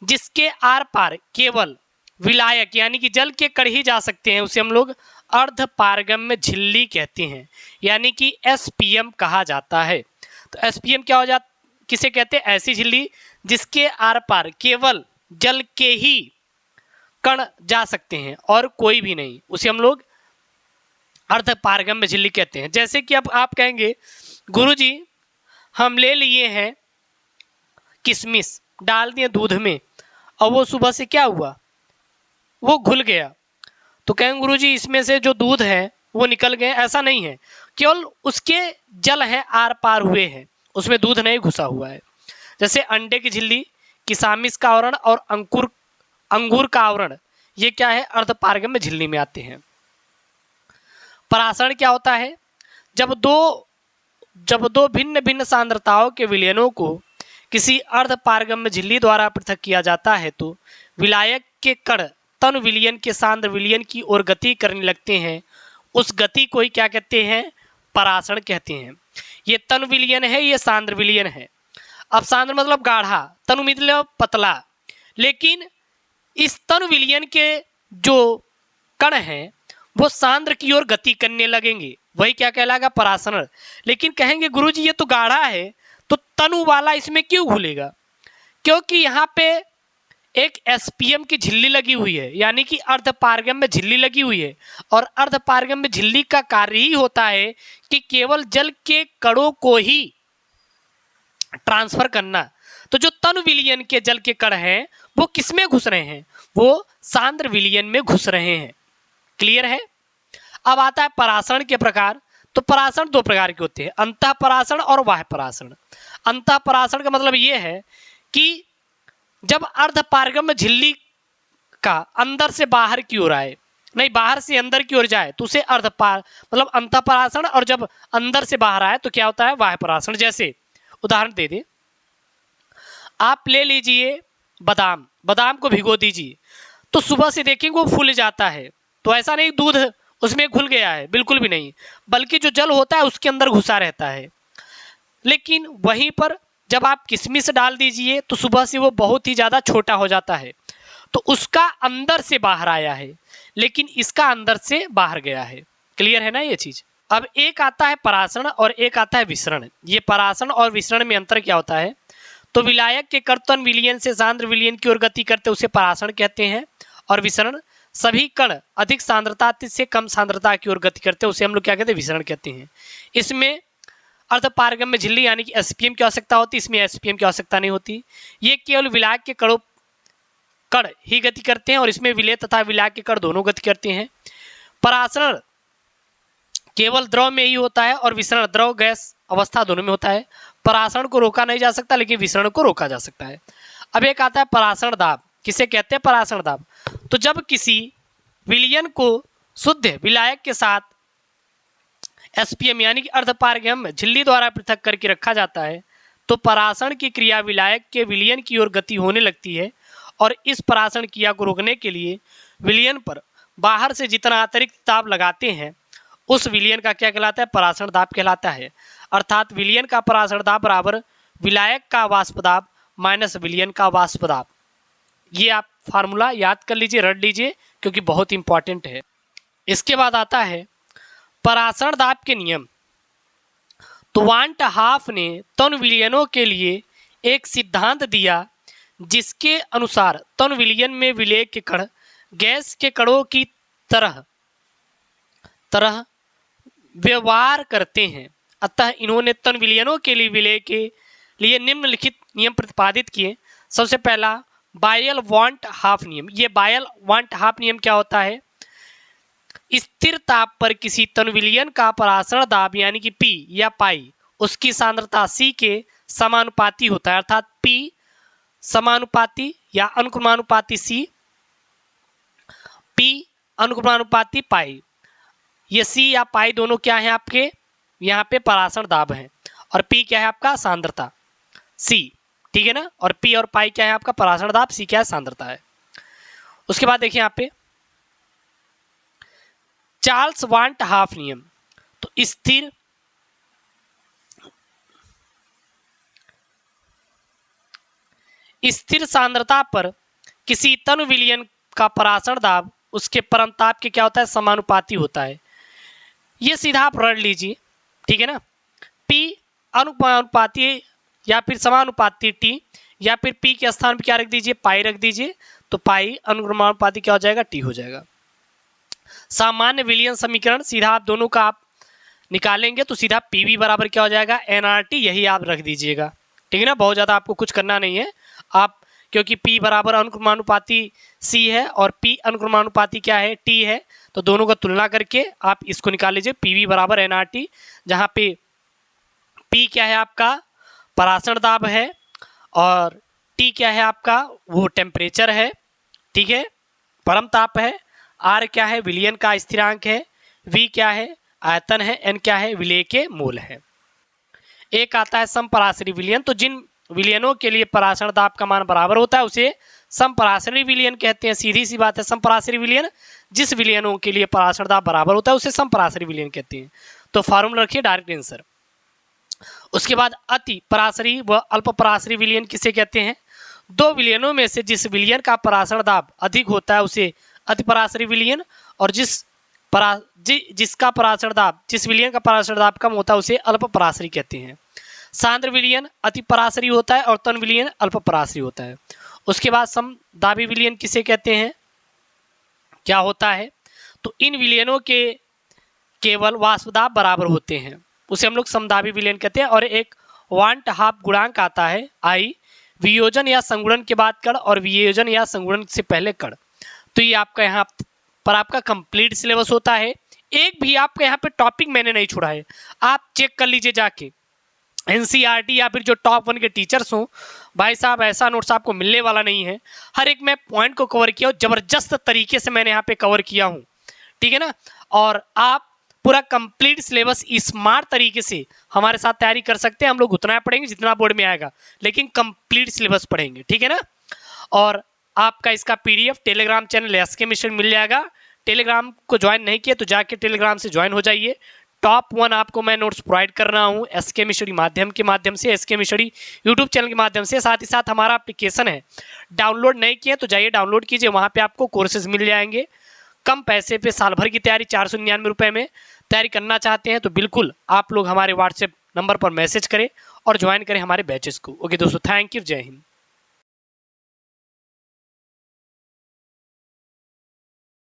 जिसके आर पार केवल विलायक यानी कि जल के कण ही जा सकते हैं उसे हम लोग अर्धपारगम्य झिल्ली कहते हैं, यानी कि SPM कहा जाता है। तो SPM क्या हो जाता, किसे कहते हैं, ऐसी झिल्ली जिसके आर पार केवल जल के ही कण जा सकते हैं और कोई भी नहीं, उसे हम लोग अर्धपारगम्य झिल्ली कहते हैं। जैसे कि अब आप कहेंगे गुरुजी हम ले लिए हैं किशमिश, डाल दिए दूध में और वो सुबह से क्या हुआ, वो घुल गया। तो कहेंगे गुरुजी इसमें से जो दूध है वो निकल गए, ऐसा नहीं है, केवल उसके जल हैं आर पार हुए हैं, उसमें दूध नहीं घुसा हुआ है। जैसे अंडे की झिल्ली, किशमिश का आवरण और अंगूर का आवरण, ये क्या है, अर्धपारगम्य झिल्ली में आते हैं। परासरण क्या होता है, जब दो भिन्न भिन्न सांद्रताओं के विलयनों को किसी अर्धपारगम्य झिल्ली द्वारा पृथक किया जाता है तो विलायक के कण तन विलयन के सांद्र विलयन की ओर गति करने लगते हैं। उस गति को ही क्या कहते हैं, परासरण कहते हैं। ये तन विलयन है, ये सांद्र विलयन है। अब सांद्र मतलब गाढ़ा, तनु मतलब पतला, लेकिन इस तन विलयन के जो कण हैं वो सांद्र की ओर गति करने लगेंगे, वही क्या कहलाएगा, परासरण। लेकिन कहेंगे गुरुजी ये तो गाढ़ा है तो तनु वाला इसमें क्यों घुलेगा, क्योंकि यहाँ पे एक SPM की झिल्ली लगी हुई है, यानी कि अर्धपारगम्य झिल्ली लगी हुई है। और अर्धपारगम्य झिल्ली का कार्य ही होता है कि केवल जल के कणों को ही ट्रांसफर करना। तो जो तन विलयन के जल के कण हैं वो किसमें घुस रहे हैं, वो सांद्र विलयन में घुस रहे हैं। क्लियर है। अब आता है परासरण के प्रकार। तो परासरण 2 प्रकार के होते हैं, अंतः परासरण और बाह्य परासरण। अंतः परासरण का मतलब ये है कि जब अर्धपारगम्य झिल्ली का अंदर से बाहर की ओर आए, नहीं बाहर से अंदर की ओर जाए तो उसे अर्धपार मतलब अंतः परासरण, और जब अंदर से बाहर आए तो क्या होता है, बाह्य परासरण। जैसे उदाहरण दे दे, आप ले लीजिए बादाम को भिगो दीजिए तो सुबह से देखेंगे वो फूल जाता है। तो ऐसा नहीं दूध उसमें घुल गया है, बिल्कुल भी नहीं, बल्कि जो जल होता है उसके अंदर घुसा रहता है। लेकिन वहीं पर जब आप किशमिश डाल दीजिए तो सुबह से वो बहुत ही ज़्यादा छोटा हो जाता है, तो उसका अंदर से बाहर आया है, लेकिन इसका अंदर से बाहर गया है। क्लियर है ना ये चीज़। अब एक आता है परासरण और एक आता है विसरण। ये परासरण और विसरण में अंतर क्या होता है? तो विलायक के कर्तन विलयन से सांद्र विलयन की ओर गति करते उसे परासरण कहते हैं, और विसरण सभी कण अधिक सांद्रता से कम सांद्रता की ओर गति करते हैं उसे हम लोग क्या कहते हैं? विसरण कहते हैं। इसमें अर्धपारगम्य झिल्ली यानी कि एसपीएम की आवश्यकता होती है, इसमें एसपीएम की आवश्यकता नहीं होती। ये केवल विलायक के कण ही गति करते हैं और इसमें विलय तथा विलायक के कण दोनों गति करते हैं। परासरण केवल द्रव में ही होता है और विसरण द्रव गैस अवस्था दोनों में होता है। परासरण को रोका नहीं जा सकता, लेकिन विसरण को रोका जा सकता है। अब एक आता है परासरण दाब। किसे कहते हैं परासरण दाब? तो जब किसी विलयन को शुद्ध विलायक के साथ एसपीएम यानी कि अर्धपारगम्य झिल्ली द्वारा पृथक करके रखा जाता है तो परासरण की क्रिया विलायक के विलयन की ओर गति होने लगती है, और इस परासरण क्रिया को रोकने के लिए विलयन पर बाहर से जितना अतिरिक्त दाब लगाते हैं उस विलयन का क्या कहलाता है? परासरण दाब कहलाता है। अर्थात विलयन का परासरण दाब बराबर विलायक का वाष्प दाब माइनस विलयन का वाष्प दाब। ये आप फार्मूला याद कर लीजिए, रट लीजिए, क्योंकि बहुत इंपॉर्टेंट है। इसके बाद आता है परासरण दाब के नियम। तो वांट हाफ ने तन विलयनों के लिए एक सिद्धांत दिया जिसके अनुसार तन विलयन में विलय के कण गैस के कणों की तरह व्यवहार करते हैं। अतः इन्होंने तन विलयनों के लिए विलय के लिए निम्नलिखित नियम प्रतिपादित किए। सबसे पहला बायल वांट हाफ नियम। ये बायल वांट हाफ नियम क्या होता है? स्थिर ताप पर किसी तन विलयन का परासरण दाब यानी कि P या पाई उसकी सांद्रता C के समानुपाती होता है। अर्थात P समानुपाती या अनुक्रमानुपाती C, P अनुक्रमानुपाती पाई। ये C या पाई दोनों क्या है आपके? यहाँ पे परासरण दाब है, और P क्या है आपका? सांद्रता C, ठीक है ना। और P और पाई क्या है आपका? परासरण दाब, C क्या है? सांद्रता है। उसके बाद देखिए यहाँ पे चार्ल्स वांट हाफ नियम। तो स्थिर सांद्रता पर किसी तन विलयन का परासरण दाब उसके परम ताप के क्या होता है? समानुपाती होता है। ये सीधा आप रट लीजिए, ठीक है ना। P अनुपाती या फिर समानुपाती T, या फिर P के स्थान पर क्या रख दीजिए? पाई रख दीजिए, तो पाई अनुक्रमानुपाती क्या हो जाएगा? T हो जाएगा। सामान्य विलयन समीकरण सीधा आप दोनों का आप निकालेंगे तो सीधा PV बराबर क्या हो जाएगा? nRT। यही आप रख दीजिएगा, ठीक है ना। बहुत ज़्यादा आपको कुछ करना नहीं है आप, क्योंकि P बराबर अनुक्रमानुपाती C है और P अनुक्रमानुपाती क्या है? T है। तो दोनों का तुलना करके आप इसको निकाल लीजिए। PV बराबर nRT, जहाँ पे P क्या है आपका? परासरण दाब है, और T क्या है आपका? वो टेम्परेचर है, ठीक है, परम ताप है। R क्या है? विलयन का स्थिरांक है। V क्या है? आयतन है। N क्या है? विलय के मोल है। एक आता है समपराशरी विलयन। तो जिन विलयनों के लिए परासरण दाब का मान बराबर होता है उसे समपराशरी विलयन कहते हैं। सीधी सी बात है, समपराशरी विलयन जिस विलयनों के लिए परासरण दाब बराबर होता है उसे समपराशरी विलयन कहते हैं। तो फॉर्मूला रखिए, डायरेक्ट आंसर। उसके बाद अति पराशरी व अल्प पराशरी विलयन किसे कहते हैं? दो विलयनों में से जिस विलयन का परासरण दाब अधिक होता है उसे अति पराशरी विलयन, और जिसका परासरण दाब जिस विलयन का परासरण दाब कम होता है उसे अल्प पराशरी कहते हैं। सांद्र विलयन अति पराशरी होता है और तन विलयन अल्प पराशरी होता है। उसके बाद समदाबी विलयन किसे कहते हैं? क्या होता है? तो इन विलयनों के केवल वाष्प दाब बराबर होते हैं, उसे हम लोग समदाबी विलयन कहते हैं। और एक वांट हाफ गुणांक आता है I, वियोजन या संगुणन के बाद कण और वियोजन या संगुणन से पहले कण। तो ये आपका यहाँ पर आपका कंप्लीट सिलेबस होता है। एक भी आपका यहाँ पे टॉपिक मैंने नहीं छोड़ा है, आप चेक कर लीजिए जाके। NCERT या फिर जो टॉप 1 के टीचर्स हों, भाई साहब ऐसा नोट्स आपको मिलने वाला नहीं है। हर एक मैं पॉइंट को कवर किया हूँ, जबरदस्त तरीके से मैंने यहाँ पे कवर किया हूँ, ठीक है ना। और आप पूरा कंप्लीट सिलेबस स्मार्ट तरीके से हमारे साथ तैयारी कर सकते हैं। हम लोग उतना पढ़ेंगे जितना बोर्ड में आएगा, लेकिन कंप्लीट सिलेबस पढ़ेंगे, ठीक है ना। और आपका इसका PDF Telegram channel SK mission मिल जाएगा। टेलीग्राम को ज्वाइन नहीं किया तो जाके टेलीग्राम से ज्वाइन हो जाइए। टॉप 1 आपको मैं नोट्स प्रोवाइड कर रहा हूँ SKM स्टडी माध्यम से SKM स्टडी यूट्यूब चैनल के माध्यम से। साथ ही साथ हमारा एप्लीकेशन है, डाउनलोड नहीं किए तो जाइए डाउनलोड कीजिए, वहाँ पे आपको कोर्सेज मिल जाएंगे कम पैसे पे। साल भर की तैयारी 499 रुपये में तैयारी करना चाहते हैं तो बिल्कुल आप लोग हमारे व्हाट्सएप नंबर पर मैसेज करें और ज्वाइन करें हमारे बैचेस को। ओके दोस्तों, थैंक यू, जय हिंद।